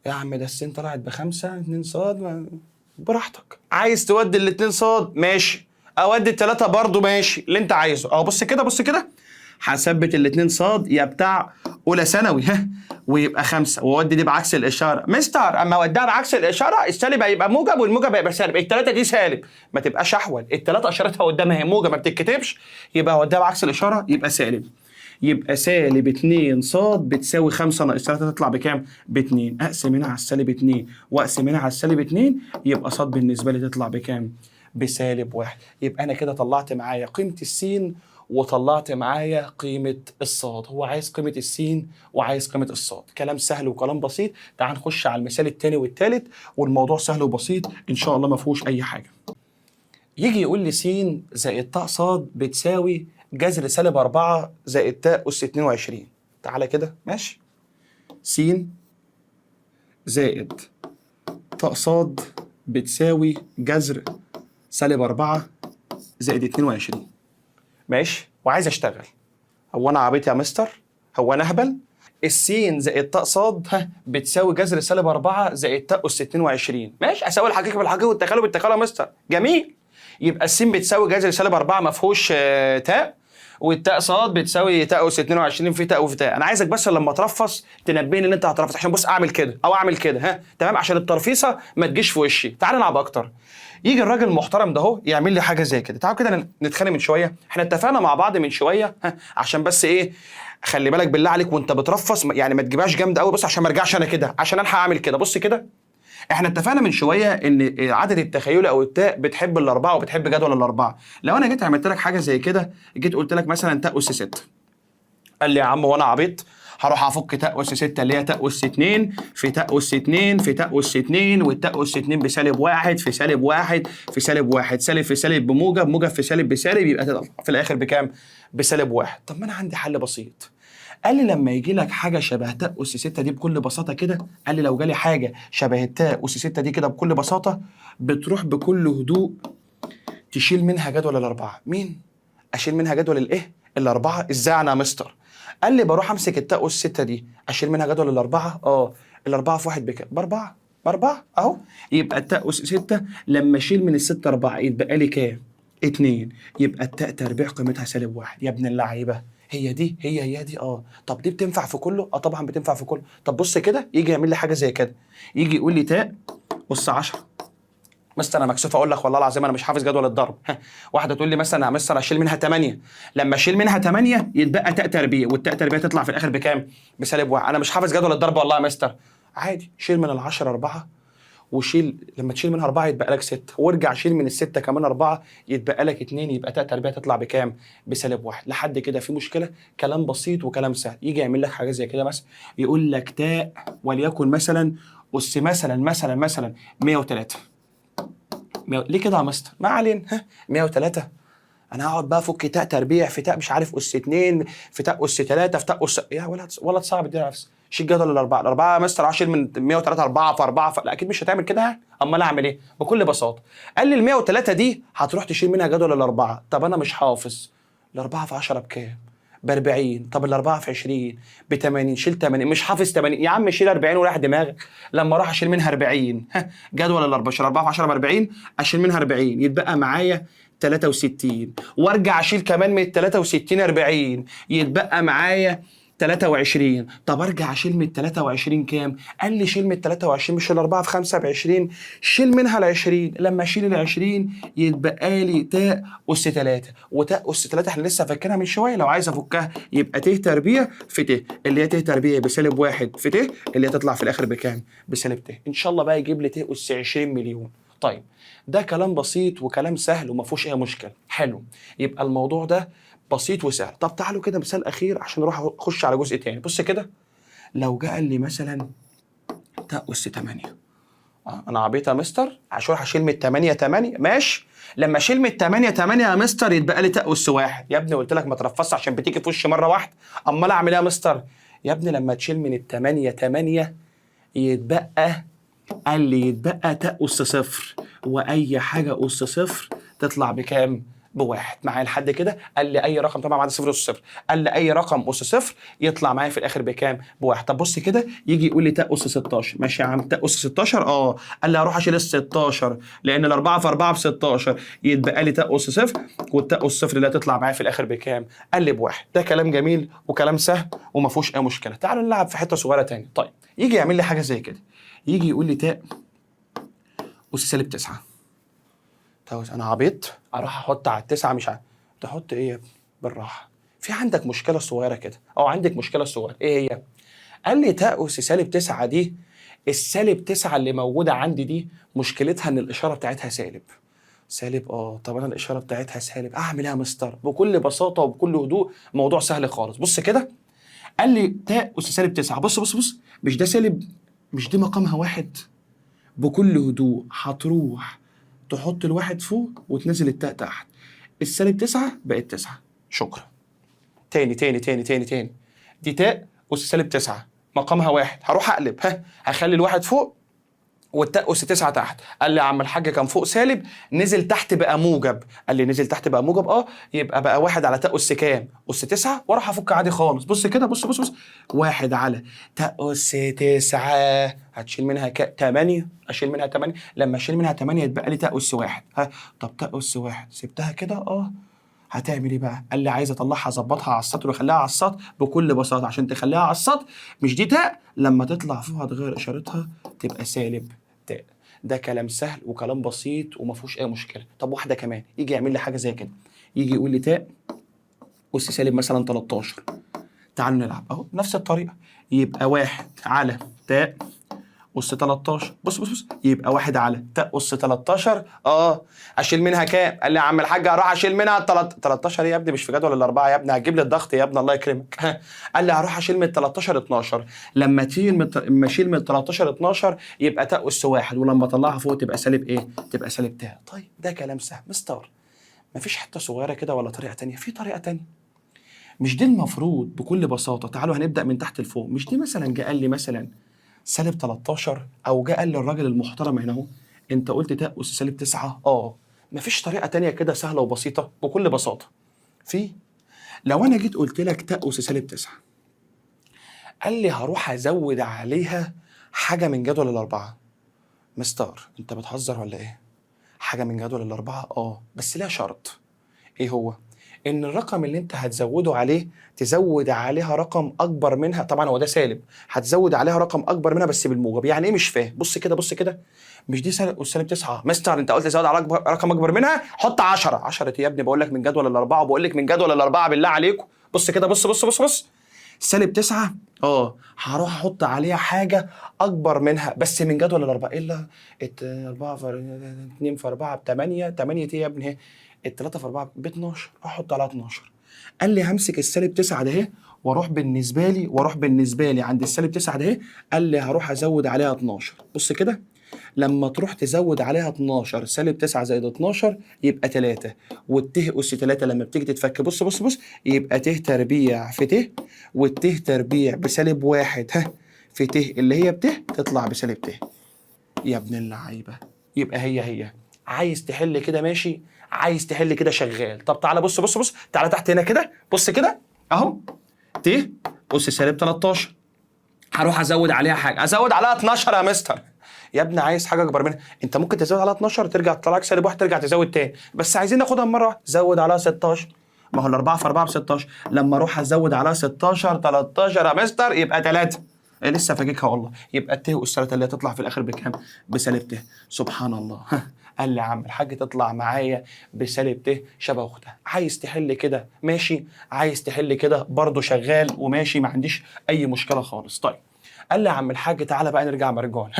يا عم، ده السين طلعت ب5، 2 صاد براحتك. عايز تودي الاتنين صاد ماشي، اودي التلاته برضه ماشي، اللي انت عايزه اهو. بص كده هثبت الاتنين صاد يا بتاع اولى ثانوي ويبقى 5 واودي دي بعكس الاشاره. مستر اما اوديها بعكس الاشاره السالب هيبقى موجب والموجب هيبقى سالب، التلاته دي سالب ما تبقاش احول، التلاته اشارتها قدامها هي موجب ما بتتكتبش، يبقى اوديها بعكس الاشاره يبقى سالب. يبقى -2 صاد بتساوي 5 ناقص 3 تطلع بكام؟ ب2. اقسم هنا على -2 واقسم هنا على -2، يبقى صاد بالنسبه لي تطلع بكام؟ ب1. يبقى انا كده طلعت معايا قيمه السين وطلعت معايا قيمه الصاد. هو عايز قيمه السين وعايز قيمه الصاد. كلام سهل وكلام بسيط. تعال نخش على المثال الثاني والثالث والموضوع سهل وبسيط ان شاء الله ما فيهوش اي حاجه. يجي يقول لي س زائد ط ص بتساوي جذر -4 زائد تاء أس 22. تعالى كده ماشي. س زائد ط ص بتساوي جذر -4 زائد 22. ماشي، وعايز اشتغل. هو انا عبيط يا مستر؟ هو انا اهبل؟ السين زائد ط ص بتساوي جذر -4 زائد تاء أس 22. ماشي، اساوي الحقيقي بالحقيقي والتخيلي بالتخيلي يا مستر. جميل. يبقى السين بتساوي جذر -4 ما فيهوش تاء، والتاء صاد بتساوي تاء أس 22 في تاء وفي تاء. انا عايزك بس لما ترفص تنبهني ان انت هترفص، عشان بص اعمل كده او اعمل كده تمام، عشان الترفيصه ما تجيش في وشي. تعال نلعب اكتر. يجي الراجل المحترم ده اهو يعمل لي حاجه زي كده. تعالوا كده نتخانق من شويه. احنا اتفقنا مع بعض من شويه عشان بس ايه، خلي بالك بالله عليك وانت بترفص يعني ما تجيبهاش جامده قوي، بص عشان ما ارجعش انا كده، عشان انا هعمل كده. بص كده، احنا اتفقنا من شويه ان عدد التخيلي او التاء بتحب الاربعه وبتحب جدول الاربعه. لو انا جيت عملت لك حاجه زي كده، جيت قلت لك مثلا تاء اس 6، قال لي يا عم وانا عبيط هروح افك تاء اس 6 اللي هي تاء اس 2 في تاء اس 2 في تاء اس 2، والتاء اس 2 ب1 في -1 في -1، سالب في سالب بموجب، موجب في سالب بسالب، يبقى تطلع في الاخر بكام؟ ب1. طب ما انا عندي حل بسيط. قال لي لما يجي لك حاجه شبه تاء اس 6 دي بكل بساطه كده، قال لي لو جالي حاجه شبه التاء اس 6 دي كده بكل بساطه، بتروح بكل هدوء تشيل منها جدول الاربعه. مين؟ اشيل منها جدول الايه؟ الاربعه. ازاي انا يا مستر؟ قال لي بروح امسك التاء اس 6 دي اشيل منها جدول الاربعه. الأربعة في واحد بكام؟ بأربعة. بأربعة أهو. يبقى التاء أس 6 لما أشيل من الستة 4 يتبقى لي كام؟ 2. يبقى التاء تربيع قيمتها -1. يا ابن اللعيبة، هي دي هي دي طب دي بتنفع في كله؟ طبعا بتنفع في كله. طب بص كده، يجي يعمل لي حاجة زي كده، يجي يقول لي تاء أس 10. مستر انا مكسوف اقول لك والله العظيم انا مش حافظ جدول الضرب. واحده تقول لي مثلا يا مستر اشيل منها 8، لما اشيل منها 8 يتبقى تاء تربيع، والتاء تربيع تطلع في الاخر بكام؟ -1. انا مش حافظ جدول الضرب والله يا مستر. عادي، شيل من ال10 4، وشيل لما تشيل منها 4 يتبقى لك 6، وارجع شيل من الستة كمان 4 يتبقى لك 2، يبقى تاء تربيع تطلع بكام؟ -1. لحد كده في مشكله؟ كلام بسيط وكلام سهل. يجي يعمل لك حاجه زي كده مثلا، يقول لك تاء وليكن مثلا اس مثلا 103. ليه كده يا مستر؟ ما علينا، 103. انا هقعد بقى افك تاء تربيع في تاء مش عارف اس 2 في تاء اس 3 في تاء اس، يا ولد صعب الدنيا نفسي. شيل جدول الاربعه يا مستر، اشيل من 103 4 في 4 لا اكيد مش هتعمل كده يعني. امال اعمل ايه؟ بكل بساطه قال لي ال 103 دي هتروح تشيل منها جدول الاربعه. طب انا مش حافظ، الاربعه في 10 بكام؟ ب40. طب الاربعه في 20 ب80. شيل 80. مش حافظ 80 يا عم، شيل 40 وراح دماغك. لما اروح اشيل منها 40، جدول الاربعه 4 في 10 ب40، اشيل منها 40 يتبقى معايا 63، وارجع اشيل كمان من ال 63 40 يتبقى معايا 23. طب ارجع اشيل من ال 23 كام؟ قال لي شيل من ال 23 مش الاربعه في 5 ب 20، شيل منها ال 20. لما اشيل ال 20 يتبقى لي تاء اس 3، وتاء اس 3 احنا لسه فاكرها من شويه. لو عايز افكها يبقى ت تربيع في ت، اللي هي ت تربيع -1 في ت، اللي هي تطلع في الاخر بكام؟ ت. ان شاء الله بقى يجيب لي ت اس 20 مليون. طيب ده كلام بسيط وكلام سهل وما فيهوش اي مشكله. حلو، يبقى الموضوع ده بسيط وسهل. طب تعالوا كده مثال اخير عشان اروح اخش على جزء تاني. بص كده، لو جه قال لي مثلا تاء اس 8، انا عبيط يا مستر عشان هشيل من 8 8 ماشي. لما اشيل من 8 8 يا مستر يتبقى لي تاء اس 1. يا ابني قلت لك ما ترفصش عشان بتيجي في وشي مره واحده. امال اعمل ايه يا مستر؟ يا ابني لما تشيل من ال 8 8 يتبقى، قال لي يتبقى تاء اس 0، واي حاجه اس 0 تطلع بكام؟ بواحد. معايا لحد كده؟ قال لي اي رقم طبعا بعد 0 اس 0، قال لي اي رقم اس 0 يطلع معايا في الاخر بكام؟ بواحد. طب بص كده، يجي يقول لي تاء اس 16. ماشي يا عم، تاء اس 16 قال لي هروح اشيل ال 16 لان الاربعه في 4 ب 16 يتبقى لي تاء اس 0، والتاء اس 0 اللي هتطلع معايا في الاخر بكام؟ قال لي بواحد. ده كلام جميل وكلام سهل وما فيهوش اي مشكله. تعالوا نلعب في حته صغيره تاني. طيب يجي يعمل لي حاجه زي كده، يجي يقول لي تاء أس -9. طيب أنا عبيط أروح أحط على ال9 مش عارف تحط إيه يا ابني؟ بالراحة، في عندك مشكلة صغيرة كده، أو عندك مشكلة صغيرة. إيه هي؟ قال لي تاء أس -9 دي، ال9 اللي موجودة عندي دي مشكلتها إن الإشارة بتاعتها سالب. سالب طب أنا الإشارة بتاعتها سالب، أعمل إيه يا مستر؟ بكل بساطة وبكل هدوء، موضوع سهل خالص. بص كده، قال لي تاء أس -9. بص، مش ده سالب؟ مش دي مقامها 1؟ بكل هدوء هتروح تحط الواحد فوق وتنزل التاء تحت، -9 بقت 9. شكرا. تاني، دي تاء أس -9 مقامها 1، هروح أقلب، هخلي الواحد فوق والتاء أس 9 تحت. قال لي يا عم الحاج كان فوق سالب نزل تحت بقى موجب. قال لي نزل تحت بقى موجب، يبقى بقى 1 على تاء أس كام؟ أس 9. واروح افك عادي خالص. بص كده، بص 1 على تاء أس 9 هتشيل منها 8، اشيل منها 8. لما اشيل منها 8 يتبقى لي تاء أس 1. طب تاء أس 1 سبتها كده هتعمل ايه بقى؟ قال لي عايز اطلعها اظبطها على السطر واخليها على السطر. بكل بساطه عشان تخليها على السطر، مش دي تاء لما تطلع فوق هتغير اشارتها تبقى سالب تاء. ده كلام سهل وكلام بسيط وما فيهوش اي مشكله. طب واحده كمان، يجي يعمل لي حاجه زي كده، يجي يقول لي تاء أس سالب مثلا 13. تعالوا نلعب اهو نفس الطريقه. يبقى 1 على تاء أس 13. بص يبقى 1 على تاء أس 13. اشيل منها كام؟ قال لي يا عم الحاج هروح اشيل منها 13. يا ابني مش في جدول الاربعه يا ابني، هتجيب لي الضغط يا ابني الله يكرمك. قال لي هروح اشيل من 13 12. لما اشيل من 13 12 يبقى تاء أس 1، ولما اطلعها فوق تبقى سالب ايه؟ تبقى سالب تاء. طيب ده كلام سهل مستر، مفيش حته صغيره كده ولا طريقه تانية؟ في طريقه تانية. مش دي المفروض بكل بساطه؟ تعالوا هنبدا من تحت لفوق. مش دي مثلا جه قال لي مثلا سالب 13، او جه قال للراجل المحترم هنا اهو انت قلت تاء أس سالب 9. مفيش طريقه تانية كده سهله وبسيطه بكل بساطه؟ لو انا جيت قلت لك تاء أس سالب 9، قال لي هروح ازود عليها حاجه من جدول الاربعه. مستر انت بتهزر ولا ايه؟ حاجه من جدول الاربعه بس ليها شرط. ايه هو؟ ان الرقم اللي انت هتزوده عليه تزود عليها رقم اكبر منها، طبعا هو ده سالب، هتزود عليها رقم اكبر منها بس بالموجب. يعني ايه؟ مش فاهم. بص كده بص كده، مش دي سالب والسالب 9؟ مستر انت قلت زود على رقم اكبر منها حط 10. 10 يا ابني؟ بقول لك من جدول الاربعه، وبقول لك من جدول الاربعه بالله عليكم. بص كده بص بص بص بص، سالب 9 هروح احط عليها حاجه اكبر منها بس من جدول الاربعه. الا 4 في 2 في 4 ب 8. 8 ايه يا ابني؟ التلاتة في 4 ب 12، احط عليها 12. قال لي همسك السالب 9 ده اهي واروح بالنسبه لي عند السالب 9 ده اهي، قال لي هروح ازود عليها 12. بص كده، لما تروح تزود عليها 12، سالب 9 زائد 12 يبقى 3، والت اس 3 لما بتيجي تتفك بص بص بص يبقى ت تربيع في ت، والت تربيع بسالب 1 في ت اللي هي بت تطلع بسالب ت. يا ابن اللعيبه، يبقى هي عايز تحل كده ماشي، عايز تحل كده شغال. طب تعالى بص بص بص، تعالى تحت هنا كده، بص كده اهو، ت اس سالب 13 هروح ازود عليها حاجه، ازود عليها 12 يا مستر. يا ابني عايز حاجه اكبر منها، انت ممكن تزود عليها 12 ترجع تطلع لك سالب 1 ترجع تزود تاني، بس عايزين ناخدها مره واحده. زود عليها 16، ما هو الاربعه في 4 ب 16، لما اروح ازود عليها 16 13 يا مستر يبقى 3. إيه لسه فاككها والله. يبقى الت اس 3 اللي هتطلع في الاخر بكام؟ بسالب ت. سبحان الله. قال لي عم الحاج تطلع معايا بسالب ت شبه اختها. عايز تحل كده ماشي، عايز تحل كده برضه شغال وماشي، ما عنديش اي مشكله خالص. طيب قال لي يا عم الحاج تعالى بقى نرجع مرجون.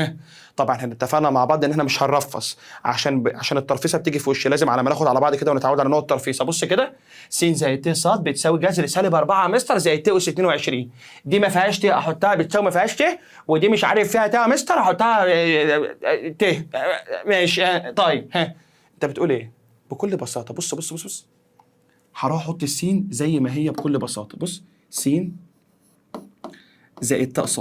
طبعا احنا اتفقنا مع بعض ان احنا مش هنرفص، عشان الترفيصه بتيجي في وش، لازم على ما ناخد على بعض كده ونتعود على نوع الترفيصه. بص كده، س زائد ت ص بتساوي جذر سالب 4 مستر زائد ت اس 22. دي ما فيهاش ت احطها بتساوي ما فيهاش ت، ودي مش عارف فيها ت مستر احطها ت. ماشي طيب انت بتقول ايه؟ بكل بساطه بص بص بص بص، هروح احط السين زي ما هي بكل بساطه. بص، س زائد ت ص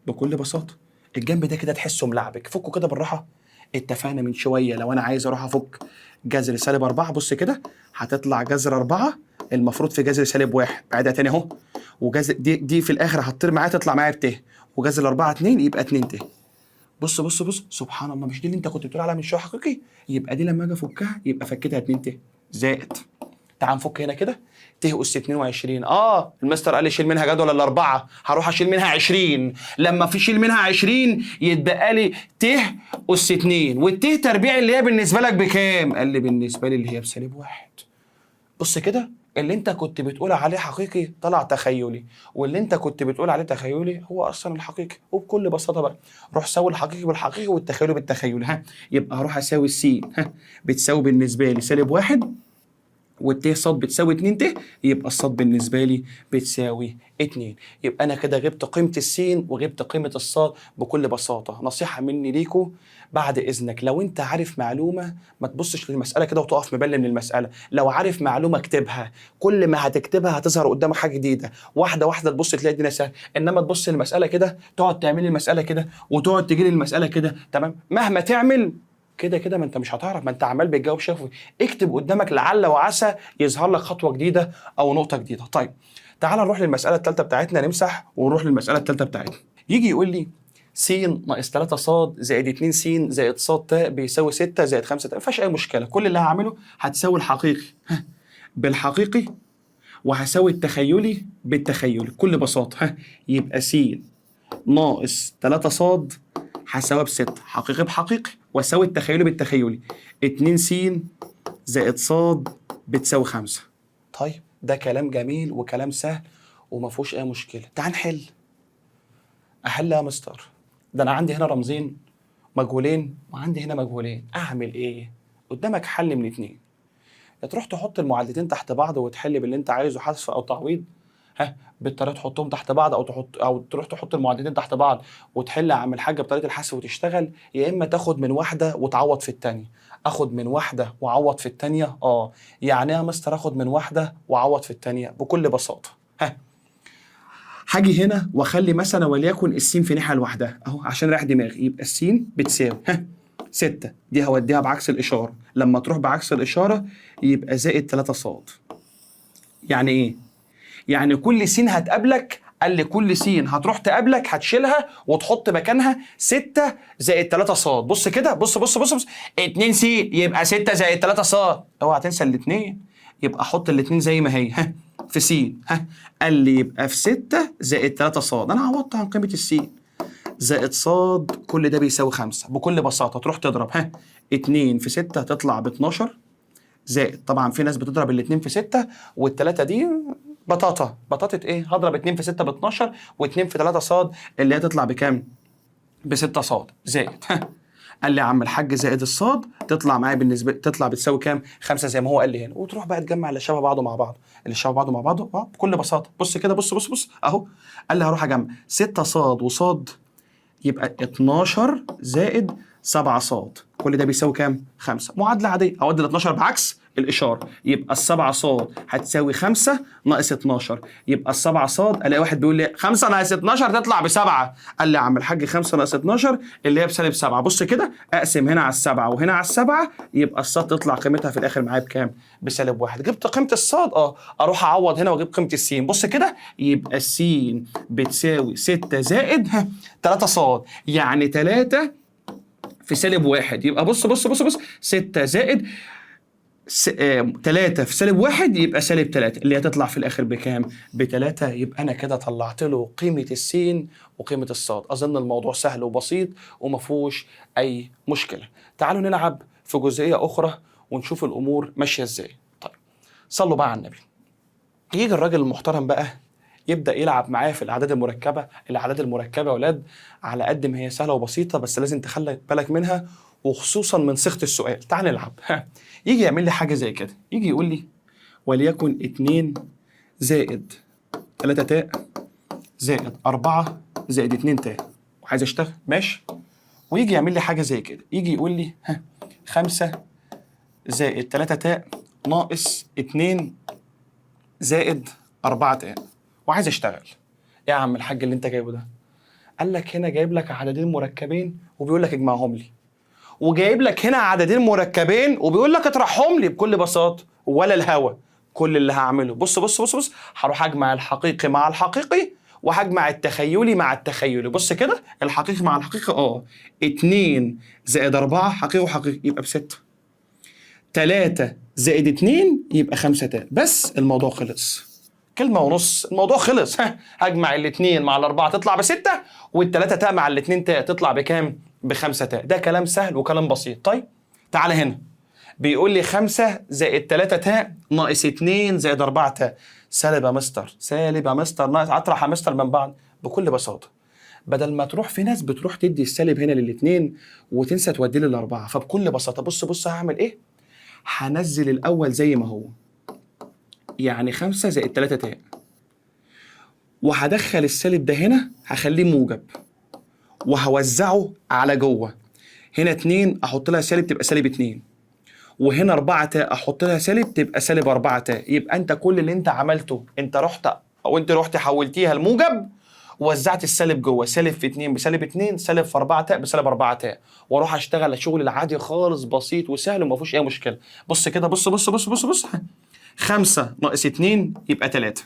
بكل بساطه. الجنب ده كده تحسه ملعبك، فكه كده بالراحه. اتفقنا من شويه لو انا عايز اروح افك جذر سالب 4، بص كده هتطلع جذر 4 المفروض في جذر سالب 1، بعدها تاني اهو، وجذر دي في الاخر هتطير معايا تطلع معايا بت، وجذر 4 2 يبقى 2 ت. بص بص بص، سبحان الله، مش دي اللي انت كنت بتقول عليها من شويه حقيقي؟ يبقى دي لما اجي افكها يبقى فكتها 2 ت زائد. تعال نفك هنا كده، ت اس 22. المستر قال لي شيل منها جدول الاربعه، هروح اشيل منها 20. لما في شيل منها 20 يتبقى لي ت اس 2، والت تربيع اللي هي بالنسبه لك بكام؟ قال لي بالنسبه لي اللي هي بسالب 1. بص كده، اللي انت كنت بتقول عليه حقيقي طلع تخيلي، واللي انت كنت بتقول عليه تخيلي هو اصلا الحقيقي. وبكل بساطه بقى روح ساوي الحقيقي بالحقيقي والتخيلي بالتخيلي. يبقى هروح اساوي السين بتساوي بالنسبه لي سالب 1، والت ص بتساوي 2 ت، يبقى الص بالنسبه لي بتساوي 2. يبقى انا كده جبت قيمه السين وجبت قيمه الصاد بكل بساطه. نصيحه مني ليكو بعد اذنك، لو انت عارف معلومه ما تبصش للمساله كده وتقف مبلم من المساله. لو عارف معلومه اكتبها، كل ما هتكتبها هتظهر قدامك حاجه جديده، واحده واحده تبص تلاقي الدنيا سهله. انما تبص للمساله كده تقعد تعمل المساله كده وتقعد تجي لي المساله كده، تمام، مهما تعمل كده كده ما انت مش هتعرف، ما انت عمال بتجاوب شفوي. اكتب قدامك لعل وعسى يظهر لك خطوه جديده او نقطه جديده. طيب تعال نروح للمساله الثالثه بتاعتنا، نمسح ونروح للمساله الثالثه بتاعتنا. يجي يقول لي س ناقص 3 ص زائد 2 س زائد ص ت بيساوي 6 زائد 5 ت. ما فيهاش اي مشكله، كل اللي هعمله هتساوي الحقيقي بالحقيقي وهساوي التخيلي بالتخيلي بكل بساطه. يبقى س ناقص 3 ص هساويها ب6 حقيقي بحقيقي، واساوي التخيلي بالتخيلي 2 س زائد ص بتساوي 5. طيب ده كلام جميل وكلام سهل وما فيهوش اي مشكله. تعال نحل. احل يا مستر؟ ده انا عندي هنا رمزين مجهولين وعندي هنا مجهولين، اعمل ايه؟ قدامك حل من اتنين، يا تروح تحط المعادلتين تحت بعض وتحل باللي انت عايزه، حذف او تعويض، بالطريقه تحطهم تحت بعض، او تروح تحط المعادلتين تحت بعض وتحل يا عم الحاج بطريقه الحذف وتشتغل، يا اما تاخد من واحده وتعوض في الثانيه. اخد من واحده واعوض في الثانيه؟ يعني ايه يا مستر اخد من واحده واعوض في الثانيه؟ بكل بساطه هاجي هنا واخلي مثلا وليكن السين في ناحيه لوحدها اهو عشان رايح دماغي، يبقى السين بتساوي 6، دي هوديها بعكس الاشاره، لما تروح بعكس الاشاره يبقى زائد 3 ص. يعني ايه؟ يعني كل س هتقابلك قال لي كل س هتروح تقابلك هتشيلها وتحط مكانها 6 زائد 3 ص. بص كده، بص 2 س يبقى 6 زائد 3 ص. اوعى تنسى الاثنين، يبقى حط الاثنين زي ما هي في س. قال لي يبقى في 6 زائد 3 ص. انا عوضت عن قيمه السين زائد ص، كل ده بيساوي 5. بكل بساطه تروح تضرب 2 في 6 هتطلع ب 12 زائد، طبعا في ناس بتضرب الاثنين في 6 والثلاثه دي بطاطا ايه؟ هضرب 2 في 6 ب 12 و2 في 3 ص اللي هي تطلع بكام؟ ب 6 ص زائد قال لي يا عم الحاج زائد الصاد تطلع معايا بالنسبه تطلع بتساوي كام؟ 5 زي ما هو قال لي هنا. وتروح بقى تجمع اللي شبه بعضه مع بعض، اللي شبه بعضه مع بعضه بكل بساطه. بص كده، بص اهو. قال لي هروح اجمع 6 صاد وصاد يبقى 12 زائد 7 صاد، كل ده بيساوي كام؟ 5. معادله عاديه، اودي ال 12 بعكس الاشاره، يبقى ال7 صاد هتساوي 5 ناقص 12. يبقى ال7 صاد الاقي واحد بيقول لي 5 ناقص 12 تطلع ب7. قال لي يا عم الحاج 5 ناقص 12 اللي هي بسالب 7. بص كده، اقسم هنا على ال7 وهنا على ال7، يبقى الصاد تطلع قيمتها في الاخر معايا بكام؟ بسالب 1. جبت قيمه الصاد، اروح اعوض هنا واجيب قيمه السين. بص كده، يبقى السين بتساوي 6 زائد 3 صاد، يعني 3 في سالب 1. يبقى بص 6 زائد 3 في سالب 1 يبقى سالب 3، اللي هتطلع في الاخر بكام؟ ب3. يبقى انا كده طلعت له قيمه السين وقيمه الصاد. اظن الموضوع سهل وبسيط وما فيهوش اي مشكله. تعالوا نلعب في جزئيه اخرى ونشوف الامور ماشيه ازاي. طيب صلوا بقى على النبي. يجي الراجل المحترم بقى يبدا يلعب معايا في الاعداد المركبه. الاعداد المركبه يا اولاد على قد ما هي سهله وبسيطه بس لازم تخلي بالك منها، وخصوصا من صيغه السؤال. تعال نلعب. يجي يعمل لي حاجه زي كده، يجي يقول لي وليكن 2 زائد 3 تاء زائد 4 زائد 2 تاء، وعايز اشتغل ماشي. ويجي يعمل لي حاجه زي كده، يجي يقول لي 5 زائد 3 تاء ناقص 2 زائد 4 تاء، وعايز اشتغل. ايه يا عم الحاج اللي انت جايبه ده؟ قال لك هنا جايب لك عددين مركبين وبيقول لك اجمعهم لي، وجايب لك هنا عددين مركبين وبيقول لك اطرحهم لي. بكل بساطه ولا الهوا، كل اللي هعمله بص هروح اجمع الحقيقي مع الحقيقي وهجمع التخيلي مع التخيلي. بص كده، الحقيقي مع الحقيقي 2 زائد 4 حقيقي وحقيقي يبقى ب6، 3 زائد 2 يبقى 5 تاء. بس الموضوع خلص، كلمة ونص الموضوع خلص. هجمع الاثنين مع الأربعة تطلع ب6، والثلاثة تاء مع الاثنين تاء تطلع بكام؟ ب5 تاء. ده كلام سهل وكلام بسيط. طيب تعالى هنا، بيقول لي 5 زائد 3 تاء ناقص 2 زائد 4 تاء. سالب يا مستر، سالب يا مستر، ناقص اطرح يا مستر من بعض. بكل بساطة بدل ما تروح، في ناس بتروح تدي السالب هنا للاثنين وتنسى توديه للأربعة، فبكل بساطة بص هعمل ايه؟ هنزل الأول زي ما هو، يعني 5 زائد 3 تاء، وهدخل السالب ده هنا هخليه موجب وهوزعه على جوه. هنا 2 احط لها سالب تبقى سالب 2، وهنا 4 تاء احط لها سالب تبقى سالب 4 تاء. يبقى انت كل اللي انت عملته انت رحت حولتيها لموجب ووزعت السالب جوه. سالب في 2 بسالب 2، سالب في 4 تاء بسالب 4 تاء، واروح اشتغل الشغل العادي خالص بسيط وسهل وما فيهوش اي مشكله. بص كده، بص 5 ناقص 2 يبقى 3،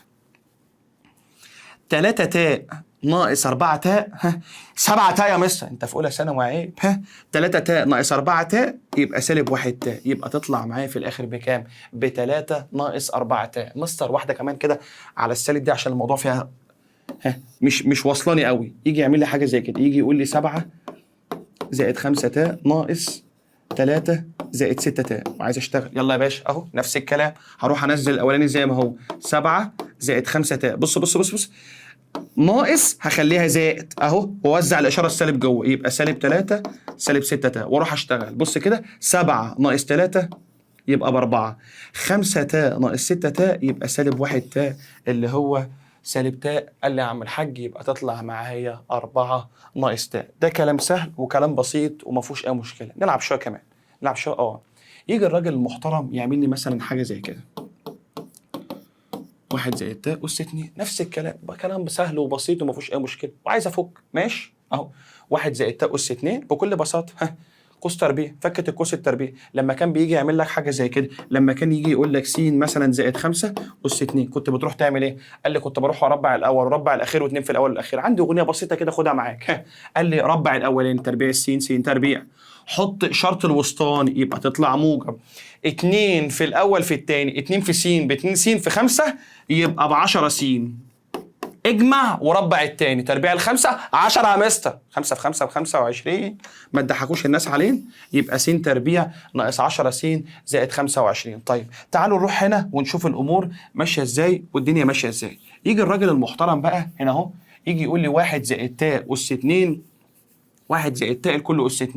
3 تاء ناقص 4 تاء 7 تاء يا مستر، انت في اولى ثانوي عيب. 3 تاء ناقص 4 تاء يبقى سالب 1 تاء، يبقى تطلع معايا في الاخر بكام؟ ب3 ناقص 4 تاء. مستر واحده كمان كده على السالب دي عشان الموضوع فيها مش واصلاني قوي. يجي يعمل لي حاجه زي كده، يجي يقول لي 7 زائد 5 تاء ناقص 3 زائد 6 تاء، وعايز اشتغل. يلا يا باشا اهو نفس الكلام، هروح انزل الاولاني زي ما هو 7 زائد 5 تاء. بص ناقص هخليها زائد اهو، ووزع الاشاره السالب جوه، يبقى سالب 3 سالب 6 تاء، واروح اشتغل. بص كده، 7 ناقص 3 يبقى ب4، 5 تاء ناقص 6 تاء يبقى سالب 1 تاء اللي هو سالب تاء. قال لي يا عم الحاج يبقى تطلع معايا 4 ناقص تاء. ده كلام سهل وكلام بسيط وما فيهوش اي مشكله. نلعب شويه كمان، نلعب شويه. يجي الراجل المحترم يعمل لي مثلا حاجه زي كده، 1 زائد تاء أس 2، نفس الكلام، كلام سهل وبسيط وما فيهوش اي مشكله. وعايز افك ماشي اهو، 1 زائد تاء أس 2 بكل بساطه قوس تربيع، فكت القوس التربيع. لما كان بيجي يعمل لك حاجه زي كده، لما كان يجي يقول لك س مثلا زائد 5 اس 2، كنت بتروح تعمل ايه؟ قال لي كنت بروح اربع الاول وربع الاخير واثنين في الاول والاخير. عندي اغنيه بسيطه كده خدها معاك. قال لي ربع الاولين تربيع السين س تربيع، حط شرط الوسطاني يبقى تطلع موجب 2 في الاول في الثاني 2 في س ب2 س في 5 يبقى ب 10 س، اجمع وربع التاني تربيع الخمسة 10 يا مستر، 5 في 5 ب 25، ما تضحكوش الناس علينا. يبقى س تربيع ناقص 10 س زائد 25. طيب تعالوا نروح هنا ونشوف الامور ماشيه ازاي والدنيا ماشيه ازاي. يجي الراجل المحترم بقى هنا اهو، يجي يقول لي 1 زائد تاء اس 2، 1 زائد تاء الكل اس 2،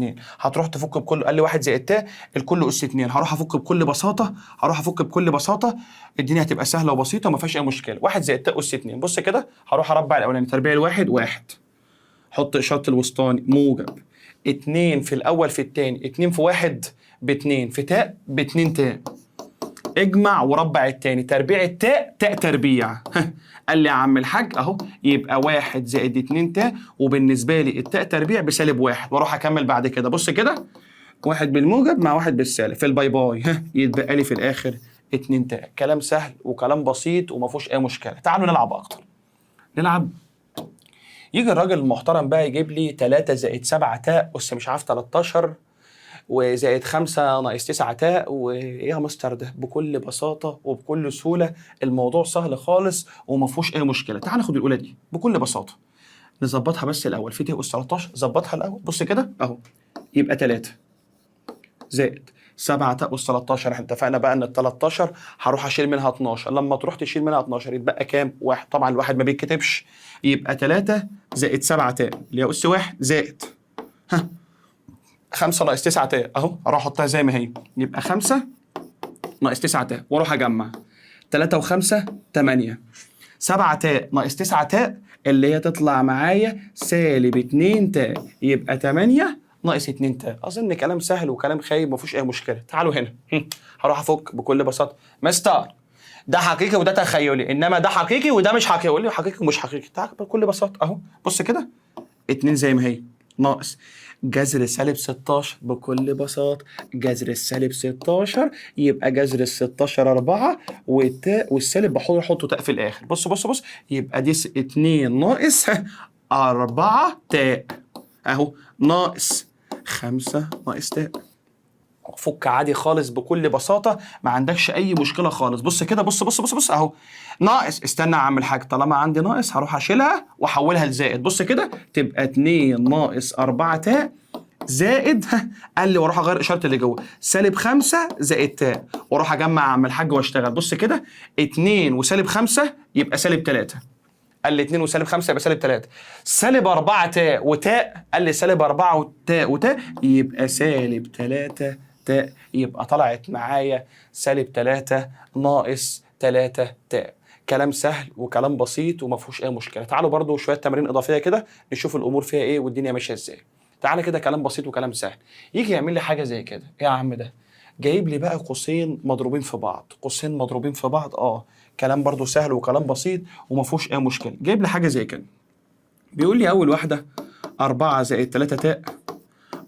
هتروح تفك بكل، قال لي 1 زائد تاء الكل اس 2، هروح افك بكل بساطه، هروح افك بكل بساطه، الدنيا هتبقى سهله وبسيطه وما فيهاش اي مشكله. 1 زائد تاء اس 2، بص كده هروح اربع الاولاني تربيع الواحد 1، حط اشاره الوسطاني موجب 2 في الاول في الثاني 2 في 1 ب2 في تاء ب2 تاء، اجمع وربع التاني تربيع التاء تاء تربيع. قال لي يا عم الحاج اهو، يبقى 1 زائد 2 تاء، وبالنسبه لي التاء تربيع بسالب 1، واروح اكمل بعد كده. بص كده 1 بالموجب مع 1 بالسالب في الباي باي، يتبقى لي في الاخر 2 تاء. كلام سهل وكلام بسيط وما فيهوش اي مشكله. تعالوا نلعب اكتر. نلعب. يجي الراجل المحترم بقى يجيب لي 3 زائد 7 تاء اس مش عارف 13 وزائد 5 ناقص 9 تاء، وايه يا مستر ده؟ بكل بساطه وبكل سهوله، الموضوع سهل خالص وما فيهوش اي مشكله. تعال ناخد الاولى دي بكل بساطه، نظبطها بس الاول. في تاء اس 13 ظبطها الاول، بص كده اهو، يبقى 3 زائد 7 تاء اس 13. احنا اتفقنا بقى ان ال 13 هروح اشيل منها 12، لما تروح تشيل منها 12 يتبقى كام؟ 1. طبعا الواحد ما بيتكتبش، يبقى 3 زائد 7 تاء اللي هي اس 1 زائد 5 ناقص 9 تاء اهو، اروح احطها زي ما هي، يبقى 5 ناقص 9 تاء واروح اجمع 3 و5 8، 7 تاء ناقص 9 تاء اللي هي تطلع معايا سالب 2 تاء، يبقى 8 ناقص 2 تاء. اظن كلام سهل وكلام خايب ما فيهوش اي مشكله. تعالوا هنا هروح افك بكل بساطه. مستر ده حقيقي وده تخيلي، انما ده حقيقي وده مش حقيقي. يقول لي حقيقي ومش حقيقي. تعال بكل بساطه اهو، بص كده 2 زي ما هي ناقص جذر سالب 16 بكل بساطة، جذر السالب 16 يبقى جذر ال 16 4 والتاء والسالب بحطه تاء في الآخر. بص بص بص، يبقى دي 2 ناقص 4 تاء أهو، ناقص 5 ناقص تاء. فك عادي خالص بكل بساطه، ما عندكش اي مشكله خالص. بص كده، بص بص بص بص اهو، ناقص، استنى يا عم الحاج، طالما عندي ناقص هروح اشيلها واحولها لزائد. بص كده تبقى 2 ناقص 4 تاء زائد قال لي واروح اغير اشاره اللي جوه سالب 5 زائد تاء، واروح اجمع يا عم الحاج واشتغل. بص كده 2 وسالب 5 يبقى سالب 3، قال لي 2 وسالب 5 يبقى سالب 3، سالب 4 تاء وتاء، قال لي سالب 4 وتاء وتاء يبقى سالب 3 تاء، يبقى طلعت معايا سالب 3 ناقص 3 تاء. كلام سهل وكلام بسيط وما فيهوش اي مشكله. تعالوا برضو شويه تمارين اضافيه كده نشوف الامور فيها ايه والدنيا ماشيه ازاي. تعالى كده كلام بسيط وكلام سهل. يجي يعمل لي حاجه زي كده، ايه يا عم ده؟ جايب لي بقى قوسين مضروبين في بعض، قوسين مضروبين في بعض. كلام برضو سهل وكلام بسيط وما فيهوش اي مشكله. جايب لي حاجه زي كده، بيقول لي اول واحده 4 زائد 3 تاء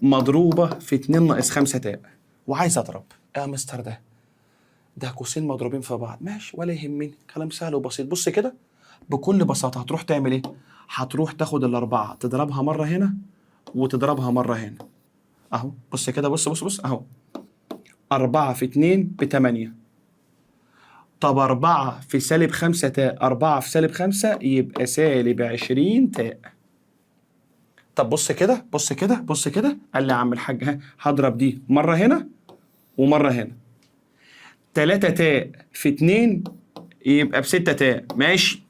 مضروبه في 2 ناقص 5 تاء، وعايز اضرب. يا مستر ده قوسين مضروبين في بعض، ماشي ولا يهمني، كلام سهل وبسيط. بص كده بكل بساطه هتروح تعمل ايه؟ هتروح تاخد الاربعه تضربها مره هنا وتضربها مره هنا اهو. بص كده، بص بص بص اهو، 4 في 2 ب8. طب 4 في سالب 5 تاء، 4 في سالب 5 يبقى سالب 20 تاء. طب بص كده بص كده بص كده، قال لي يا عم الحاج هضرب دي مرة هنا ومرة هنا، 3 تاء في 2 يبقى ب6 تاء، ماشي.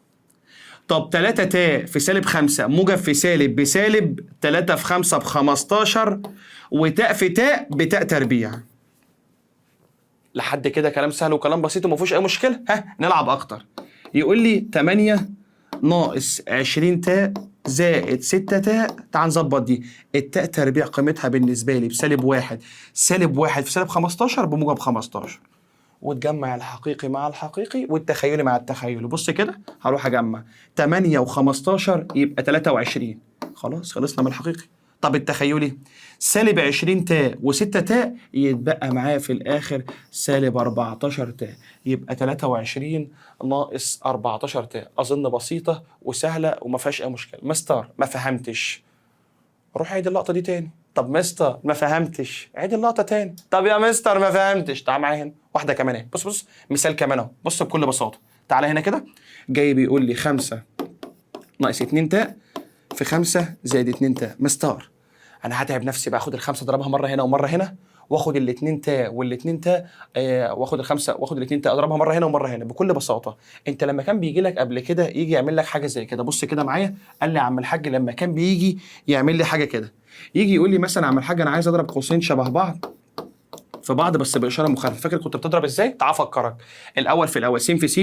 طب 3 تاء في سالب 5 موجب في سالب بسالب، 3 في 5 ب15، وتاء في تاء بتاء تربيع. لحد كده كلام سهل وكلام بسيط وما فيهوش اي مشكله. نلعب اكتر. يقول لي 8 ناقص 20 تاء زائد 6 تاء. تعال نظبط دي، التاء تربيع قيمتها بالنسبه لي بسالب 1، سالب 1 في سالب 15 بموجب 15، وتجمع الحقيقي مع الحقيقي والتخيلي مع التخيلي. بص كده هروح اجمع 8 و15 يبقى 23، خلاص خلصنا من الحقيقي. طب التخيلي سالب 20 تاء و6 تاء يتبقى معايا في الآخر سالب 14 تاء، يبقى 23 ناقص 14 تاء. أظن بسيطة وسهلة وما فيهاش أي مشكلة. مستر ما فهمتش، روح عيد اللقطة دي تاني. طب مستر ما فهمتش، عيد اللقطة تاني. طب يا مستر ما فهمتش، تعال معايا هنا واحدة كمان اهي. بص بص مثال كمان اهو، بص بكل بساطة. تعالى هنا كده، جاي بيقول لي 5 ناقص 2 تاء في 5 زائد 2 تاء. مستر انا هتعب نفسي بقى، اخد الخمسه اضربها مره هنا ومره هنا، واخد الاثنين تاء والاثنين تاء، واخد الخمسه واخد الاثنين تاء اضربها مره هنا ومره هنا. بكل بساطه انت لما كان بيجي لك قبل كده يجي يعمل لك حاجه زي كده، بص كده معايا. قال لي يا عم الحاج لما كان بيجي يعمل لي حاجه كده، يجي يقول لي مثلا يا عم الحاج انا عايز اضرب قوسين شبه بعض في بعض بس باشاره مخالفه. فاكر كنت بتضرب ازاي؟ تعال افكرك. الاول في الاول س في س،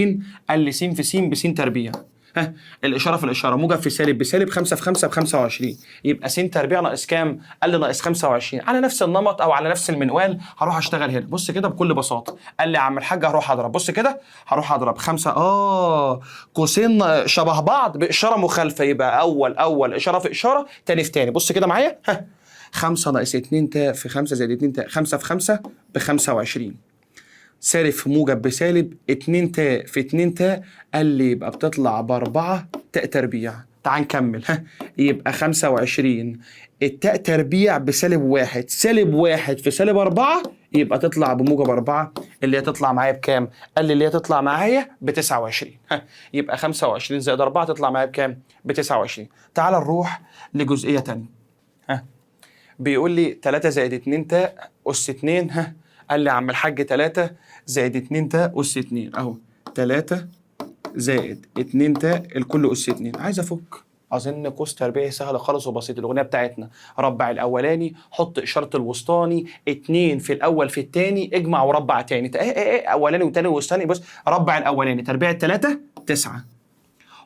قال لي س في س بس تربيع، ها الاشاره في الاشاره، موجب في سالب بسالب، 5 في 5 ب 25، يبقى س تربيع ناقص كام؟ قال لي ناقص 25. على نفس النمط او على نفس المنوال هروح اشتغل هنا. بص كده بكل بساطه، قال لي يا عم الحاج هروح اضرب، بص كده هروح اضرب 5 قوسين شبه بعض باشاره مخالفه، يبقى اول اشاره في اشاره، تاني في تاني. بص كده معايا، ها 5 ناقص 2 تاء في 5 زائد 2 تاء، 5 في 5 ب 25، سالب في موجب بسالب، 2 تاء في 2 تاء، قال لي يبقى بتطلع ب4 تاء تربيع. تعال نكمل، ها يبقى 25 التاء تربيع بسالب 1، سالب 1 في سالب 4 يبقى تطلع بموجب 4، اللي هي تطلع معايا بكام؟ قال لي اللي هي تطلع معايا ب 29. ها يبقى 25 زائد 4 تطلع معايا بكام؟ ب 29. تعال نروح لجزئية تانية. ها بيقول لي 3 زائد 2 تاء أس 2، ها قال لي يا عم الحاج 3 زائد 2 تاء أس 2 أهو، 3 زائد 2 تاء الكل أس 2. عايز أفك، أظن قوس تربيعي سهل خالص وبسيط. الأغنية بتاعتنا ربع الأولاني حط إشارة الوسطاني، 2 في الأول في التاني اجمع وربع تاني. إيه أولاني وتاني ووسطاني. بص ربع الأولاني تربيع 3 9،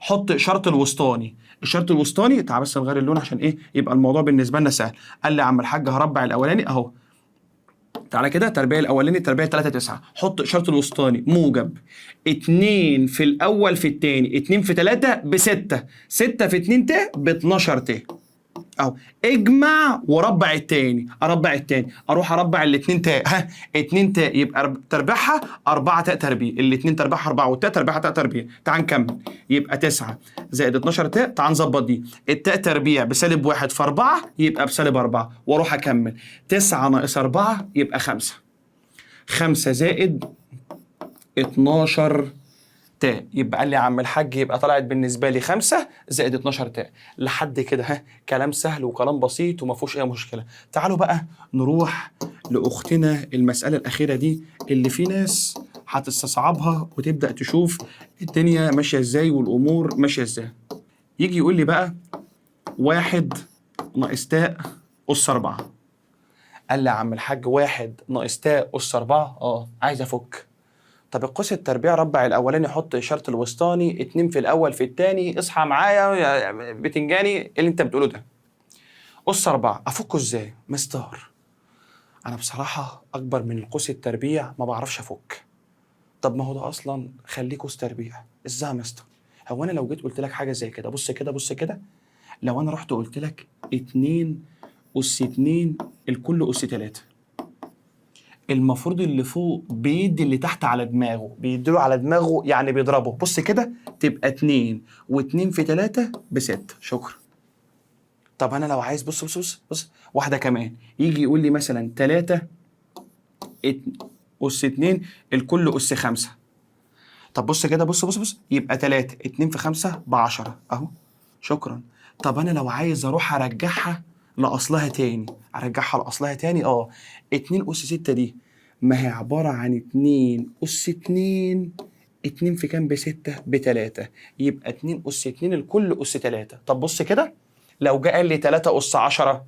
حط اشاره الوسطاني، اشاره الوسطاني. تعال بس نغير اللون عشان ايه يبقى الموضوع بالنسبه لنا سهل. قال لي يا عم الحاج هربع الاولاني اهو، تعالى كده تربيع الاولاني تربيع 3 9، حط اشاره الوسطاني موجب 2 في الاول في الثاني، 2 في 3 ب 6، 6 في 2 ت ب 12 ت اهو، اجمع وربع التاني، اربع التاني اروح اربع الاثنين تاء، ها 2 تاء يبقى تربيعها 4 تاء تربيع، الاثنين تربيعها 4 والتاء تربيعها تاء تربيع. تعال نكمل، يبقى 9 زائد 12 تاء. تعال نظبط دي، التاء تربيع بسالب 1 في 4 يبقى بسالب 4، واروح اكمل 9 ناقص 4 يبقى 5، 5 زائد 12 تاء. يبقى قال لي يا عم الحاج يبقى طلعت بالنسبه لي 5 زائد 12 تاء. لحد كده ها كلام سهل وكلام بسيط وما فيهوش اي مشكله. تعالوا بقى نروح لاختنا المساله الاخيره دي اللي في ناس هتستصعبها وتبدا تشوف الدنيا ماشيه ازاي والامور ماشيه ازاي. يجي يقول لي بقى 1 ناقص تاء اس 4. قال لي يا عم الحاج 1 ناقص تاء اس 4، عايز افك. طب القوس التربيع ربع الاولاني حط اشاره الوسطاني، 2 في الاول في الثاني، اصحى معايا يا بتنجاني اللي انت بتقوله ده. قص 4 افكه ازاي؟ مستر انا بصراحه اكبر من القوس التربيع ما بعرفش افك. طب ما هو ده اصلا خليه قوس تربيع. ازاي يا مستر؟ هو انا لو جيت قلت لك حاجه زي كده، بص كده بص كده، لو انا رحت قلت لك 2 اس 2 الكل اس 3، المفروض اللي فوق بيدي اللي تحت على دماغه، بيديله على دماغه يعني بيضربه. بص كده تبقى 2 و2 في 3 ب6. شكرا. طب انا لو عايز بص بص بص بص واحده كمان، يجي يقول لي مثلا 3 اس 2 الكل اس 5. طب بص كده بص بص بص يبقى 3 2 في 5 ب 10 اهو. شكرا. طب انا لو عايز اروح ارجعها لاصلها تاني، ارجعها لاصلها تاني 2 اس 6 دي ما هي عباره عن 2 اس 2، 2 في كام ب6 ب3، يبقى 2 اس 2 الكل اس 3. طب بص كده لو جه قال لي 3 اس 10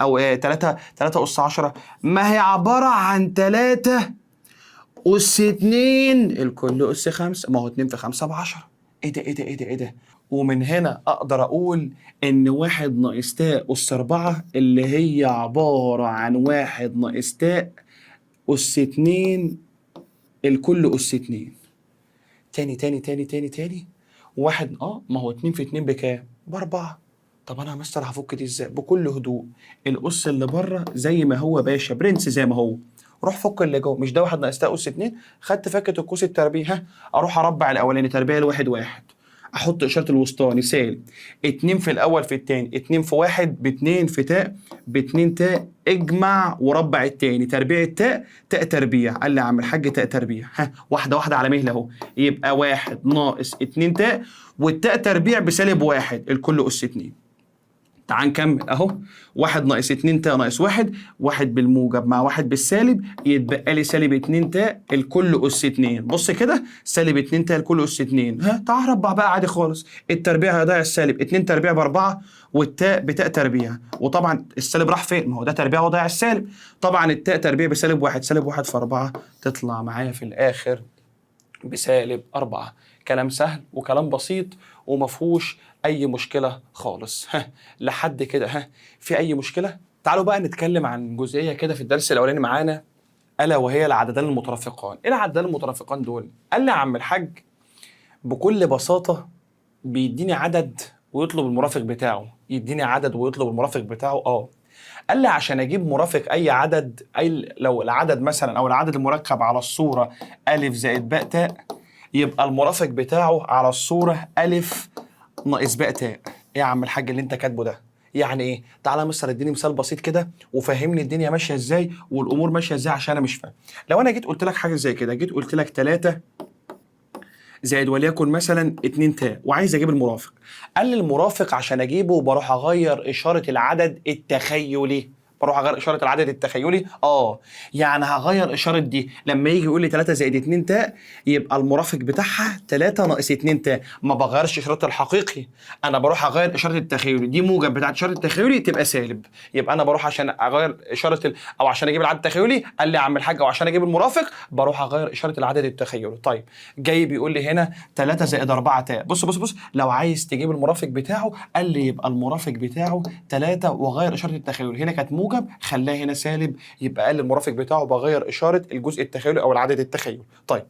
او 3 اس 10، ما هي عباره عن 3 أس 2 الكل أس 5، ما هو 2 في 5 ب 10. إيه ده إيه ده إيه ده إيه ده؟ ومن هنا أقدر أقول إن 1 ناقص تاء أس 4 اللي هي عبارة عن 1 ناقص تاء أس 2 الكل أس 2. تاني تاني تاني تاني تاني، واحد ما هو 2 في 2 بكام؟ ب4. طب انا يا مستر هفك دي ازاي؟ بكل هدوء، القص اللي بره زي ما هو باشا برنس زي ما هو، روح فك اللي جوه. مش ده واحد ناقص ده اس 2، خدت فكه القوس التربيع، ها اروح اربع الاولاني تربيع الواحد واحد، احط اشاره الوسطاني سالب 2 في الاول في الثاني، 2 في واحد ب2 في تاء ب2 تاء، اجمع وربع الثاني تربيع التاء تاء تربيع. قال لي يا عم الحاج تاء تربيع، ها واحده واحده على مهل اهو، يبقى واحد ناقص 2 تاء، والتاء تربيع بسالب واحد الكل اس 2. تعال نكمل اهو، واحد ناقص 2 تاء ناقص واحد، واحد بالموجب مع واحد بالسالب، يتبقى لي سالب 2 تاء الكل اس 2. بص كده، سالب 2 تاء الكل اس 2. ها تعال ربع بقى عادي خالص، التربيع هيضيع السالب، 2 تربيع ب4 والتاء بتاء تربيع، وطبعا السالب راح فين؟ ما هو ده تربيع وضيع السالب، طبعا التاء تربيع بسالب واحد، سالب واحد في 4 تطلع معايا في الاخر بسالب 4. كلام سهل وكلام بسيط ومفهوش أي مشكلة خالص. ها لحد كده، ها في أي مشكلة؟ تعالوا بقى نتكلم عن جزئية كده في الدرس الأولاني معانا، ألا وهي العددان المترافقان. إيه العددان المترافقان دول؟ قال لي يا عم الحاج بكل بساطة بيديني عدد ويطلب المرافق بتاعه، يديني عدد ويطلب المرافق بتاعه. قال لي عشان اجيب مرافق اي عدد، اي لو العدد مثلا او العدد المركب على الصوره الف زائد باء تاء، يبقى المرافق بتاعه على الصوره الف ناقص باء تاء. ايه يا عم الحاج اللي انت كاتبه ده؟ يعني ايه؟ تعالى يا مستر اديني مثال بسيط كده وفهمني الدنيا ماشيه ازاي والامور ماشيه ازاي عشان انا مش فاهم. لو انا جيت قلت لك حاجه زي كده، جيت قلت لك 3 زائد وليكن مثلا 2 تاء وعايز اجيب المرافق، قال لي المرافق عشان اجيبه بروح اغير اشاره العدد التخيلي، بروح اغير اشاره العدد التخيلي. يعني هغير اشاره دي لما يجي يقول لي 3 زائد 2 تاء، يبقى المرافق بتاعها 3 ناقص 2 تاء، ما بغيرش اشاره الحقيقي، انا بروح اغير اشاره التخيلي، دي موجب بتاعت اشاره التخيلي تبقى سالب، يبقى انا بروح عشان اغير اشاره او عشان اجيب العدد التخيلي، قال لي يا عم الحاج او عشان اجيب المرافق بروح اغير اشاره العدد التخيلي. طيب جاي بيقول لي هنا 3 زائد 4 تاء، بص لو عايز تجيب المرافق بتاعه، قال لي يبقى المرافق بتاعه 3 وغير اشاره التخيل، هنا كانت موجب خلاها هنا سالب، يبقى قال لي المرافق بتاعه بغير اشاره الجزء التخيلي او العدد التخيلي. طيب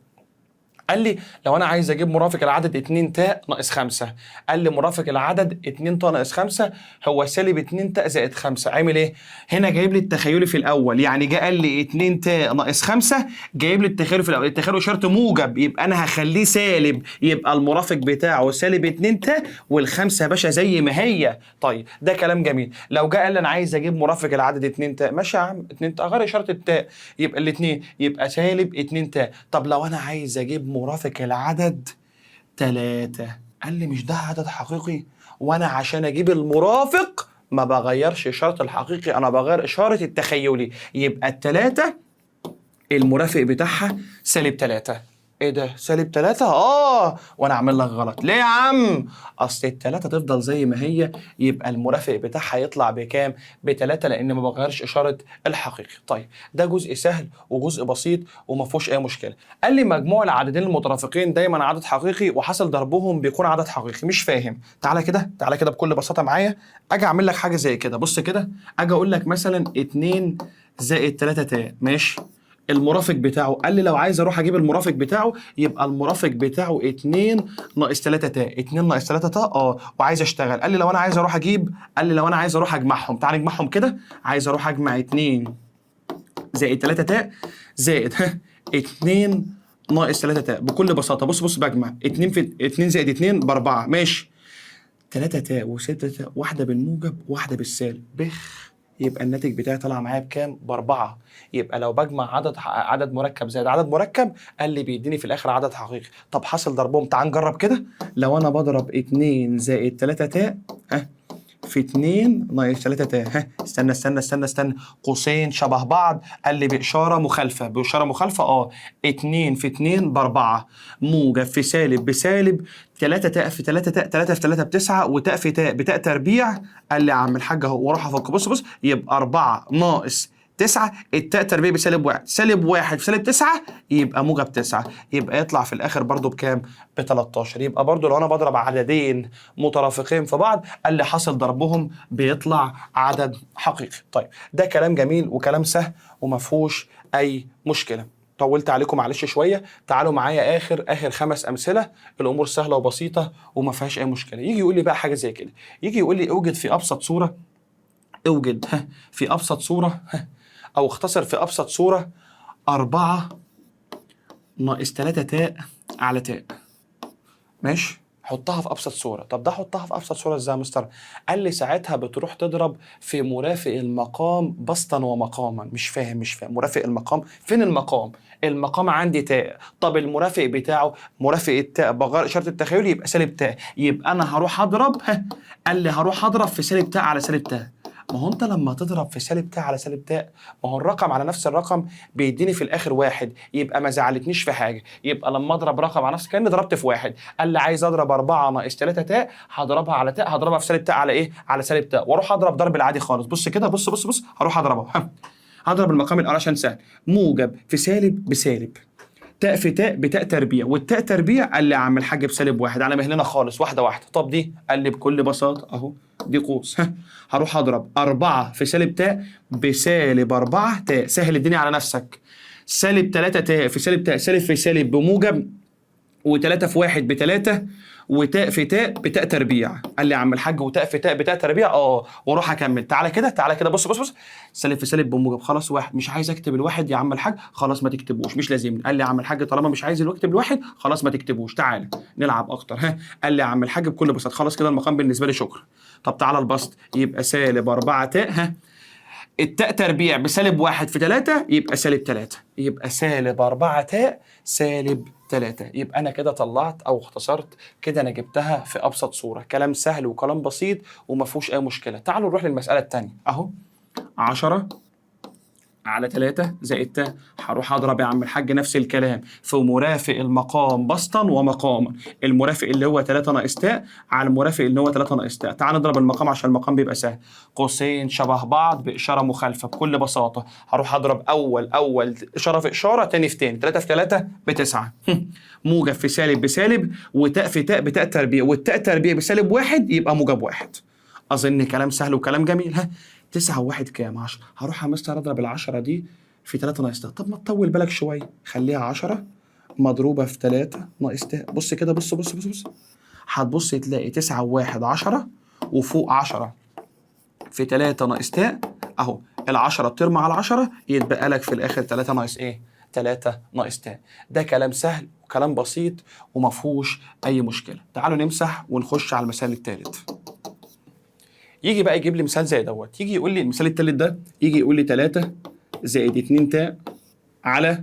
قال لي لو انا عايز اجيب مرافق العدد 2 تاء ناقص 5، قال لي مرافق العدد 2 تاء ناقص 5 هو سالب 2 تاء زائد 5. عامل ايه؟ هنا جايب لي التخيلي في الاول، يعني جه قال لي 2 تاء ناقص 5 جايب لي التخيلي في الاول، التخيلي اشارته موجب يبقى انا هخليه سالب، يبقى المرافق بتاعه سالب 2 تاء والخمسه يا باشا زي ما هي. طيب ده كلام جميل. لو جه قال لي انا عايز اجيب مرافق العدد 2 تاء، ماشي يا عم 2 تاء غير اشاره التاء، يبقى الاثنين يبقى سالب 2 تاء. طب لو انا عايز اجيب مرافق العدد 3، قال لي مش ده عدد حقيقي؟ وانا عشان اجيب المرافق ما بغيرش اشاره الحقيقي، انا بغير اشاره التخيلي، يبقى التلاتة المرافق بتاعها سالب 3. ايه ده سالب 3؟ وانا اعمل لك غلط ليه يا عم؟ اصل التلاتة تفضل زي ما هي، يبقى المرافق بتاعها يطلع بكام؟ ب3 لان ما بغيرش اشاره الحقيقي. طيب ده جزء سهل وجزء بسيط وما فيهوش اي مشكله. قال لي مجموع العددين المترافقين دايما عدد حقيقي وحاصل ضربهم بيكون عدد حقيقي. مش فاهم؟ تعالى كده بكل بساطه معايا، اجي اعمل لك حاجه زي كده. بص كده، اجي اقول لك مثلا 2 زائد 3 تاء، ماشي، المرافق بتاعه، قال لي لو عايز اروح اجيب المرافق بتاعه يبقى المرافق بتاعه 2 ناقص 3 تاء، 2 ناقص 3 تاء، وعايز اشتغل. قال لي لو انا عايز اروح اجيب، قال لي لو انا عايز اروح اجمعهم، تعال نجمعهم كده، عايز اروح اجمع 2 زائد 3 تاء زائد 2 ناقص 3 تاء بكل بساطه. بص بجمع 2 في 2 زائد 2 ب4، ماشي، 3 تاء و6 تاء، واحده بالموجب واحده بالسالب، يبقى الناتج بتاعي طلع معايا بكام؟ ب4. يبقى لو بجمع عدد مركب زائد عدد مركب، قال لي بيديني في الاخر عدد حقيقي. طب حاصل ضربهم، تعال نجرب كده. لو انا بضرب 2 زائد 3 تاء في 2 ناقص 3 تاء، استنى قوسين شبه بعض، قال لي باشاره مخالفه 2 في 2 ب4، موجب في سالب بسالب، 3 تاء في 3 تاء، 3 في 3 ب9، وتاء في تاء بتاء تربيع. قال لي يا عم الحاج اهو، واروح افك، بص يبقى 4 ناقص 9، التاء تربيع بسالب 1، سالب 1 في سالب 9 يبقى موجب 9، يبقى يطلع في الاخر برضو بكام؟ ب13. يبقى برضو لو انا بضرب عددين مترافقين في بعض، قال لي حاصل ضربهم بيطلع عدد حقيقي. طيب ده كلام جميل وكلام سهل وما فيهوش اي مشكله. طولت عليكم معلش شويه. تعالوا معايا اخر 5 امثله، الامور سهله وبسيطه وما فيهاش اي مشكله. يجي يقول لي بقى حاجه زي كده، يجي يقول لي اوجد في ابسط صوره، اوجد في ابسط صوره او اختصر في ابسط صوره 4 ناقص 3 تاء على تاء. ماشي، حطها في ابسط صوره. طب ده حطها في ابسط صوره ازاي يا مستر؟ قال لي ساعتها بتروح تضرب في مرافق المقام بسطا ومقاما. مش فاهم مرافق المقام، فين المقام؟ المقام عندي تاء، طب المرافق بتاعه مرافق التاء بغير اشاره التخيل يبقى سالب تاء، يبقى انا هروح اضرب قال لي هروح اضرب في سالب تاء على سالب تاء. ما هو انت لما تضرب في سالب تاء على سالب تاء، ما هو الرقم على نفس الرقم بيديني في الاخر واحد، يبقى ما زعلتنيش في حاجه. يبقى لما اضرب رقم على نفس كاني ضربت في واحد. قال لي عايز اضرب 4 ناقص 3 تاء، هضربها على تاء، هضربها في سالب تاء على ايه؟ على سالب تاء، واروح اضرب ضرب العادي خالص. بص كده، بص هروح اضربها هضرب المقام الاول عشان سهل. موجب في سالب بسالب، تاء في تاء بتاء تربيع، والتاء تربيع قال لي يا عم الحاج بسالب واحد على مهلنا خالص، واحده واحده. طب دي قال لي بكل بساطه اهو دي قوس هروح اضرب 4 في سالب تاء بسالب 4 تاء، سهل الدنيا على نفسك. سالب 3 تاء في سالب تاء، سالب في سالب بموجب، و3 في 1 ب3، وتاء في تاء بتاء تربيع. قال لي يا عم الحاج وتاء في تاء بتاء تربيع واروح اكمل. تعالى كده بص سالب في سالب بموجب خلاص واحد. مش عايز اكتب الواحد يا عم الحاج، خلاص ما تكتبوش مش لازم. قال لي يا عم الحاج طالما مش عايز اكتب الواحد خلاص ما تكتبوش، تعالى نلعب اكتر قال لي يا عم الحاج بكل بساطه خلاص كده المقام بالنسبه لي شكرا. طب تعالى البسط، يبقى سالب 4 تاء التاء تربيع بسالب 1 في 3 يبقى سالب 3، يبقى سالب 4 تاء سالب 3. يبقى أنا كده طلعت أو اختصرت كده، أنا جبتها في أبسط صورة. كلام سهل وكلام بسيط وما فيهوش أي مشكلة. تعالوا نروح للمسألة الثانية أهو. 10 على 3 زائد تاء، هروح اضرب يا عم الحاج نفس الكلام في مرافق المقام بسطا ومقاما. المرافق اللي هو 3 ناقص تاء على المرافق اللي هو 3 ناقص تاء. تعال نضرب المقام عشان المقام بيبقى سهل، قوسين شبه بعض باشاره مخالفه. بكل بساطه هروح اضرب اول اشاره في اشاره، تاني في تاني، 3 في 3 ب9 موجب في سالب بسالب، وتاء في تاء بتاء تربيع، والتاء تربيع بسالب 1 يبقى موجب 1. اظن كلام سهل وكلام جميل. 9 و1 كام؟ 10. هروح يا مستر اضرب ال10 دي في 3 ناقص تاء. طب ما تطول بالك شويه، خليها 10 مضروبه في 3 ناقص تاء. بص كده، بص هتبص تلاقي 9 و1 10، وفوق 10 في 3 ناقص تاء اهو. ال10 بترمى على 10 يتبقى لك في الاخر 3 ناقص ايه؟ 3 ناقص تاء. ده كلام سهل وكلام بسيط وما فيهوش اي مشكله. تعالوا نمسح ونخش على المثال الثالث. يجي بقى يجيب لي مثال زي دوت، يجي يقول لي المثال التالت ده، يجي يقول لي 3 زائد 2 تاء على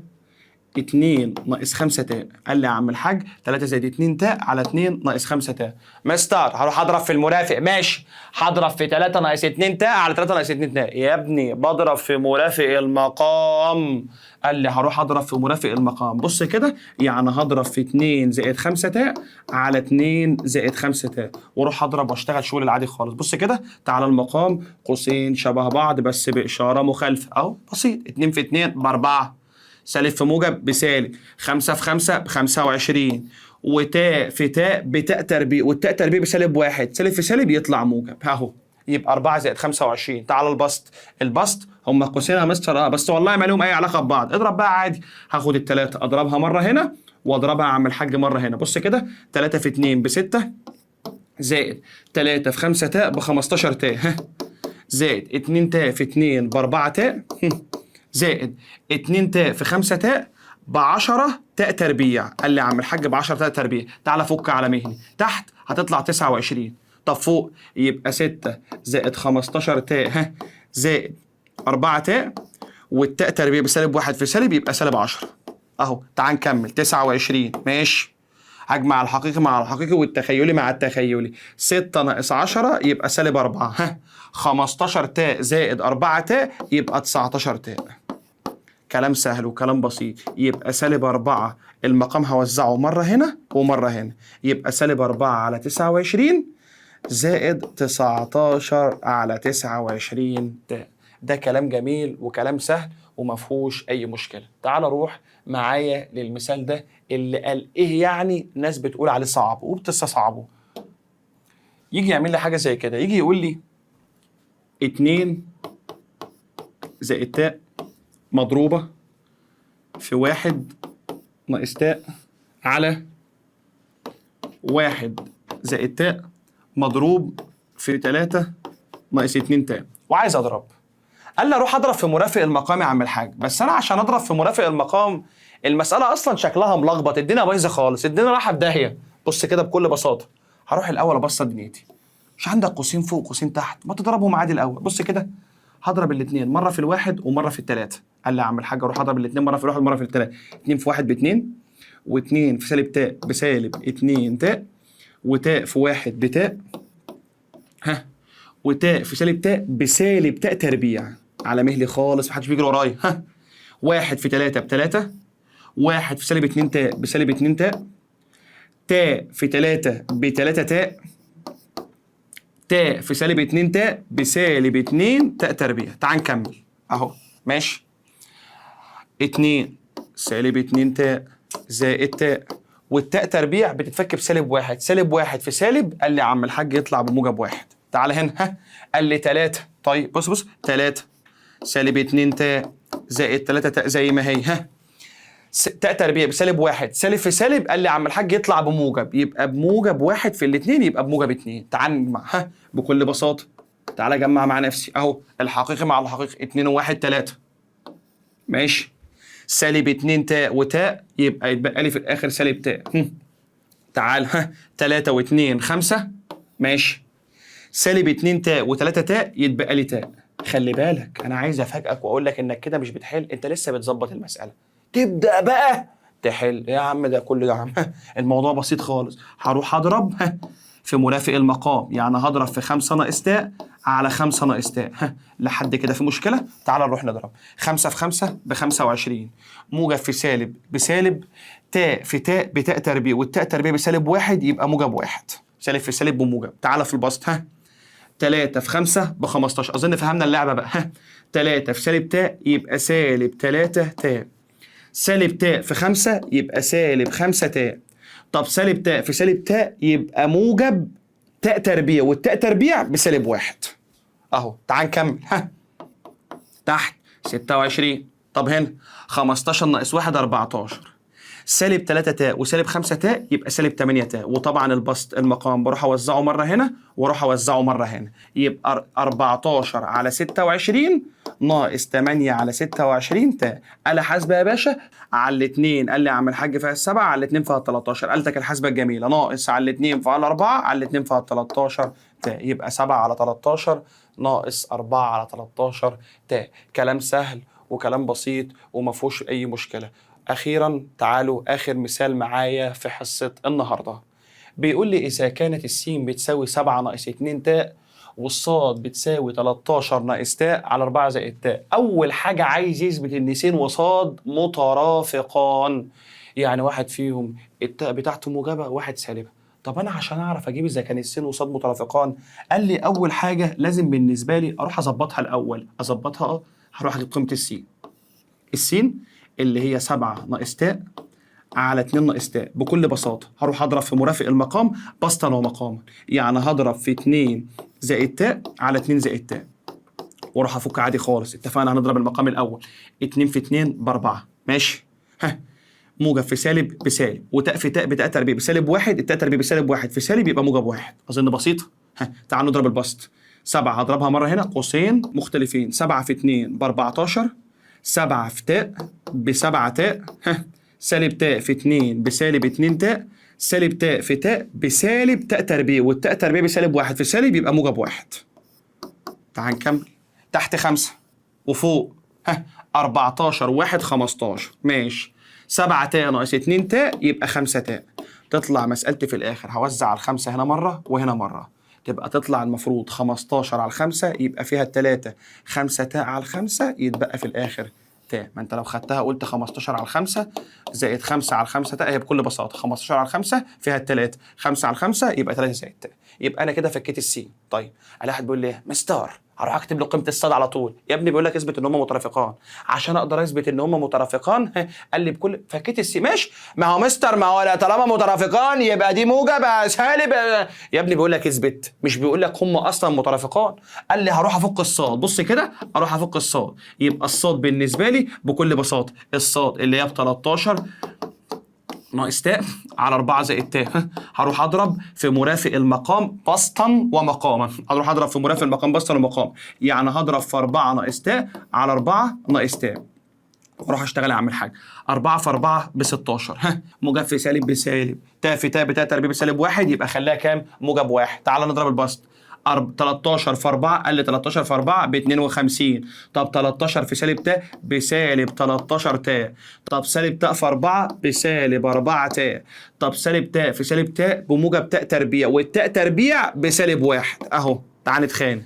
2 ناقص 5 تاء. قال لي يا عم الحاج 3 زائد 2 تاء على 2 ناقص 5 تاء. مستر هروح اضرب في المرافق، ماشي، هضرب في 3 ناقص 2 تاء على 3 ناقص 2 تاء. يا ابني بضرب في مرافق المقام. قال لي هروح اضرب في مرافق المقام. بص كده، يعني هضرب في 2 زائد 5 تاء على 2 زائد 5 تاء، واروح اضرب واشتغل شغل العادي خالص. بص كده، تعالى المقام قوسين شبه بعض بس باشاره مخالفه اهو، بسيط. 2 في 2 ب4، سالب في موجب بسالب، 5 في 5 ب25، وتاء في تاء بتاء تربيع، والتاء تربيع بسالب 1، سالب في سالب يطلع موجب اهو. يبقى 4 زائد 25. تعال البسط هم قوسين يا مستر بس والله ما لهم اي علاقه ببعض. اضرب بقى عادي، هاخد الثلاثه اضربها مره هنا واضربها يا عم الحاج مره هنا. بص كده، 3 في 2 ب6 زائد 3 في 5 تاء ب15 تاء زائد 2 تاء في 2 ب4 تاء زائد 2 تاء في 5 تاء ب10 تاء تربيع. قال لي يا عم الحاج ب10 تاء تربيع. تعالى فك على مهلي، تحت هتطلع 29، طب فوق يبقى 6 زائد 15 تاء زائد 4 تاء، والتاء تربيع بسالب 1 في سالب يبقى سالب 10 اهو. تعال نكمل، 29 ماشي، هجمع الحقيقي مع الحقيقي والتخيلي مع التخيلي. 6 ناقص 10 يبقى سالب 4 15 تاء زائد 4 تاء يبقى 19 تاء. كلام سهل وكلام بسيط. يبقى سالب 4 المقام هوزعه مرة هنا ومرة هنا، يبقى سالب 4 على 29 زائد 19 على 29 تاء. ده كلام جميل وكلام سهل وما فيهوش أي مشكلة. تعال روح معايا للمثال ده اللي قال إيه يعني ناس بتقول عليه صعب وبتستصعبه. يجي يعمل لي حاجة زي كده، يجي يقول لي 2 زائد تاء مضروبة في 1 ناقص تاء على 1 زائد تاء مضروب في 3 ناقص 2 تاء، وعايز اضرب. قال لي اروح اضرب في مرافق المقام يا عم الحاج، بس انا عشان اضرب في مرافق المقام المساله اصلا شكلها ملخبط، الدنيا بايظه خالص، الدنيا رايحه في داهيه. بص كده بكل بساطه، هروح الاول ابسط دنيتي. مش عندك قوسين فوق قوسين تحت، ما تضربهم عادي الاول. بص كده، هضرب الاثنين مره في الواحد ومره في الثلاثه. قال لي يا عم الحاج اروح اضرب الاثنين مره في الواحد ومره في الثلاثه. 2 في 1 ب2، و2 في سالب تاء بسالب 2 تاء، وتاء في 1 بتاء، ها، وتاء في سالب تاء بسالب تاء تربيع. على مهلي خالص، محدش بيجري ورايا. ها، 1 في 3 ب3، 1 في سالب 2 تاء بسالب 2 تاء، تاء في 3 ب3 تاء، تاء في سالب 2 تاء بسالب 2 تاء تربيع. تعال نكمل اهو. ماشي، 2 سالب 2 تاء زائد تاء، والتاء تربيع بتتفك بسالب 1، سالب 1 في سالب، قال لي يا عم الحاج يطلع بموجب 1. تعالى هنا، ها، قال لي 3. طيب بص 3 سالب 2 تاء زائد 3 تاء زي ما هي، ها، تاء تربيع بسالب 1، سالب في سالب، قال لي يا عم الحاج يطلع بموجب، يبقى بموجب 1 في الاثنين، يبقى بموجب 2. تعال نجمع، ها، بكل بساطة. تعال اجمع مع نفسي اهو، الحقيقي مع الحقيقي، 2 و1 3. ماشي، سالب 2 تاء وتاء، يبقى يتبقى لي في الاخر سالب تاء. تعال، ها، 3 و2 5. ماشي، سالب 2 تاء و3 تاء، يتبقى لي تاء. خلي بالك انا عايز افاجئك واقول لك انك كده مش بتحل، انت لسه بتظبط المساله. تبدا بقى تحل يا عم، ده كل ده يا عم. الموضوع بسيط خالص. هروح اضرب في مرافق المقام، يعني هضرب في 5 ناقص تاء على 5 ناقص تاء. لحد كده في مشكله؟ تعال نروح نضرب. 5 في 5 ب 25، موجب في سالب بسالب، تاء في تاء بتاء تربيع، والتاء تربيع بسالب 1، يبقى موجب 1. سالب في سالب بموجب. تعال في البسط، ها، 3 في 5 ب 15. أظن فهمنا اللعبة بقى. ها، 3 في سالب تاء يبقى سالب 3 تاء، سالب تاء في 5 يبقى سالب 5 تاء. طب سالب تاء في سالب تاء يبقى موجب تاء تربيع، والتاء تربيع بسالب 1 أهو. تعال نكمل. ها، تحت 26. طب هنا 15 ناقص 1 14، سالب 3 تاء وسالب 5 تاء يبقى سالب 8 تاء. وطبعا البسط المقام بروح اوزعه مره هنا واروح اوزعه مره هنا، يبقى 14 على 26 ناقص 8 على 26 تاء. آلة حاسبة يا باشا، على الاثنين قال لي يا عم الحاج فيها 7، على الاثنين فيها 13. آلتك الحاسبة الجميلة، ناقص على الاثنين فيها 4 على الاثنين فيها 13 تاء، يبقى 7 على 13 ناقص 4 على 13 تاء. كلام سهل وكلام بسيط وما فيهوش أي مشكلة. أخيرا تعالوا آخر مثال معايا في حصة النهاردة. بيقول لي إذا كانت السين بتساوي 7 ناقص 2 تاء، والصاد بتساوي 13 ناقص تاء على 4 زائد تاء. أول حاجة عايز يثبت إن س وصاد مترافقان، يعني واحد فيهم التاء بتاعته موجبة وواحد سالبة. طب أنا عشان أعرف أجيب إذا كان السين وصاد مترافقان، قال لي أول حاجة لازم بالنسبة لي أروح أظبطها الأول. أظبطها هروح أجيب قيمة السين. السين اللي هي 7 ناقص تاء على 2 ناقص تاء. بكل بساطة هروح أضرب في مرافق المقام بسطا ومقاما، يعني هضرب في 2 زائد تاء على 2 زائد تاء، واروح أفك عادي خالص. اتفقنا هنضرب المقام الأول، 2 في 2 ب4. ماشي، ها، موجب في سالب بسالب، وتاء في تاء بتاء تربيع بسالب 1، التاء تربيع بسالب 1 في سالب يبقى موجب 1. أظن بسيطة. ها، تعال نضرب البسط. 7 هضربها مرة هنا، قوسين مختلفين، 7 في 2 ب14، 7 في تاء ب7 تاء، ها، سالب تاء في 2 بسالب 2 تاء، سالب تاء في تاء بسالب تاء تربيع، والتاء تربيع بسالب 1 في سالب يبقى موجب 1. تعال نكمل. تحت 5 وفوق، ها، 14 1 15. ماشي، 7 تاء ناقص 2 تاء يبقى 5 تاء. تطلع مسألتي في الآخر هوزع الخمسة هنا مرة وهنا مرة، تبقى تطلع المفروض 15 على 5 يبقى فيها التلاتة 5 تاء على 5، يتبقى في الآخر تاء. ما انت لو خدتها قلت 15 على 5 زائد 5 على 5 تاء، هي بكل بساطة 15 على 5 فيها التلاتة، 5 على 5 يبقى 3 زائد تاء. يبقى أنا كده فكيت السين. طيب، على واحد بيقول لي مستر هروح اكتب له قيمه الصاد على طول. يا ابني بيقول لك اثبت ان هم مترافقان. عشان اقدر اثبت ان هم مترافقان قال لي بكل فكيت السي. ماشي، ما هو مستر، ما هو طالما مترافقان يبقى دي موجب سالب. يا ابني بيقول لك اثبت، مش بيقول لك هم اصلا مترافقان. قال لي هروح افك الصاد. بص كده، اروح افك الصاد. يبقى الصاد بالنسبه لي بكل بساطه الصاد اللي هي ب 13 ناقص تاء على 4 زائد تاء. هروح اضرب في مرافق المقام بسطا ومقاما. هروح اضرب في مرافق المقام بسطا ومقاما، يعني هضرب في 4 ناقص تاء على 4 ناقص تاء. واروح اشتغل اعمل حاجه. 4 في 4 ب 16. موجب في سالب بسالب، تاء في تاء بتاء تربيع بسالب 1، يبقى خليها كام؟ موجب 1. تعال نضرب البسط. 13 في 4 قال لي 13 في 4 ب 52. طب 13 في سالب تاء بسالب 13 تاء. طب سالب تاء في 4 بسالب 4 تاء. طب سالب تاء في سالب تاء بموجب تاء تربيع، والتاء تربيع بسالب 1 اهو. تعال نتخان.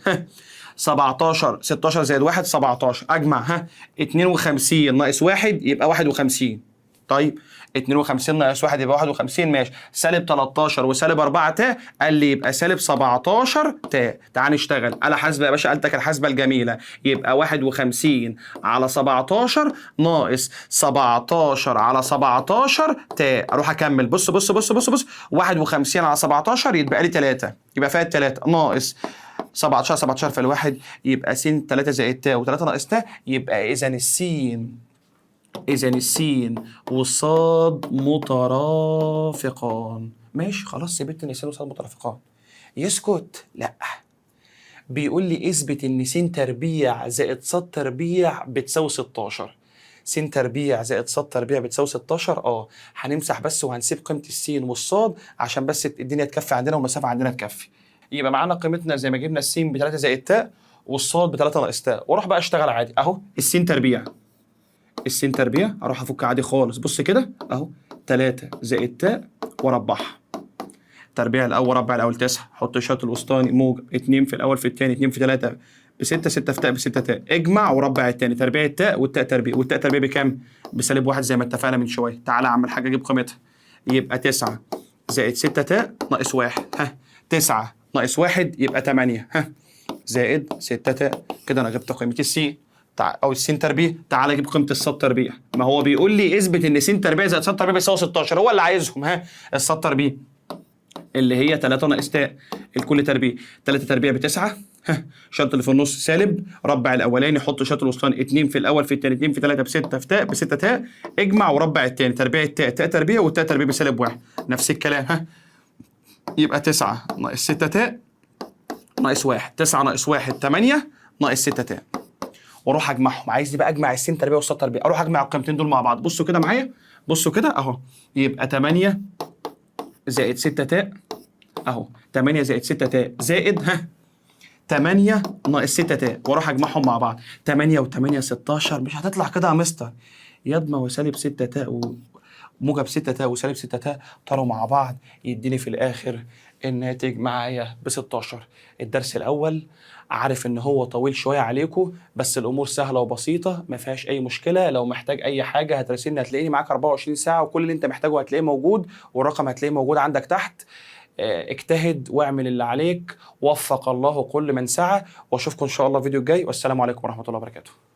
17 16 زائد 1 17. اجمع 52 ناقص 1 يبقى 51. طيب 52 ناقص 1 يبقى 51. ماشي. سالب 13 وسالب 4 تاء قال لي يبقى سالب 17 تاء. تعال نشتغل على حاسبه يا باشا، قالتك الحاسبه الجميله. يبقى 51 على 17 ناقص 17 على 17 تاء. اروح اكمل. بص بص بص بص بص. 51 على 17 يتبقى لي 3، يبقى فيها 3 ناقص 17 في الواحد يبقى س 3 زائد تاء و3 ناقص تاء. يبقى اذا السين والصاد مترافقان. ماشي خلاص، ثبت ان السين والصاد مترافقان. يسكت؟ لا، بيقول لي اثبت ان س تربيع زائد ص تربيع بتساوي 16. س تربيع زائد ص تربيع بتساوي 16. هنمسح بس وهنسيب قيمه السين والصاد عشان بس الدنيا تكفي عندنا والمسافه عندنا تكفي. يبقى معانا قيمتنا زي ما جبنا السين ب 3 زائد تاء والصاد ب 3 ناقص تاء. واروح بقى اشتغل عادي اهو. السين تربيع اروح افك عادي خالص. بص كده اهو. 3 زائد تاء واربعها. تربيع الاول ربع الاول 9. حط الشرط الوسطاني موجب 2 في الاول في الثاني 2 في 3 ب 6 6 في تاء ب 6 تاء. اجمع وربع الثاني. تربيع التاء والتاء تربيع، والتاء تربيع بكام؟ بسالب 1 زي ما اتفقنا من شويه. تعالى اعمل حاجه اجيب قيمتها. يبقى 9 زائد 6 تاء ناقص 1. 9 ناقص 1 يبقى 8 زائد 6 تاء. كده انا جبت قيمه السين او السين تربيع. تعالى اجيب قيمه الصاد تربيع. ما هو بيقول لي اثبت ان س تربيع زائد صاد تربيع بيساوي 16. هو اللي عايزهم. الصاد تربيع اللي هي 3 ناقص تاء الكل تربيع. 3 تربيع بتسعة. الشرط اللي في النص سالب ربع الاولاني. حط الشرط الوسطاني 2 في الاول في الثاني 2 في 3 ب 6 في تاء ب 6 تاء. اجمع وربع الثاني. تربيع التاء تاء تربيع والتاء تربيع بسالب 1. نفس الكلام. يبقى 9 ناقص 6 تاء ناقص 1. 9 ناقص 1 8 ناقص 6 تاء. واروح اجمعهم. عايزني بقى اجمع السين تربيع والصاد تربيع. اروح اجمع القيمتين دول مع بعض. بصوا كده معايا. بصوا كده اهو. يبقى 8 زائد 6 تاء اهو. 8 زائد 6 تاء زائد 8 ناقص 6 تاء. واروح اجمعهم مع بعض. 8 و8 16. مش هتطلع كده يا مستر. ياض ما هو سالب 6 تاء وموجب 6 تاء وسالب 6 تاء طاروا مع بعض يديني في الاخر الناتج معايا ب 16. الدرس الاول عارف ان هو طويل شويه عليكم، بس الامور سهله وبسيطه ما فيهاش اي مشكله. لو محتاج اي حاجه هتراسلني، هتلاقيني معاك 24 ساعه، وكل اللي انت محتاجه هتلاقيه موجود، والرقم هتلاقيه موجود عندك تحت. اجتهد واعمل اللي عليك. وفق الله كل من سعى. واشوفكم ان شاء الله فيديو جاي، والسلام عليكم ورحمه الله وبركاته.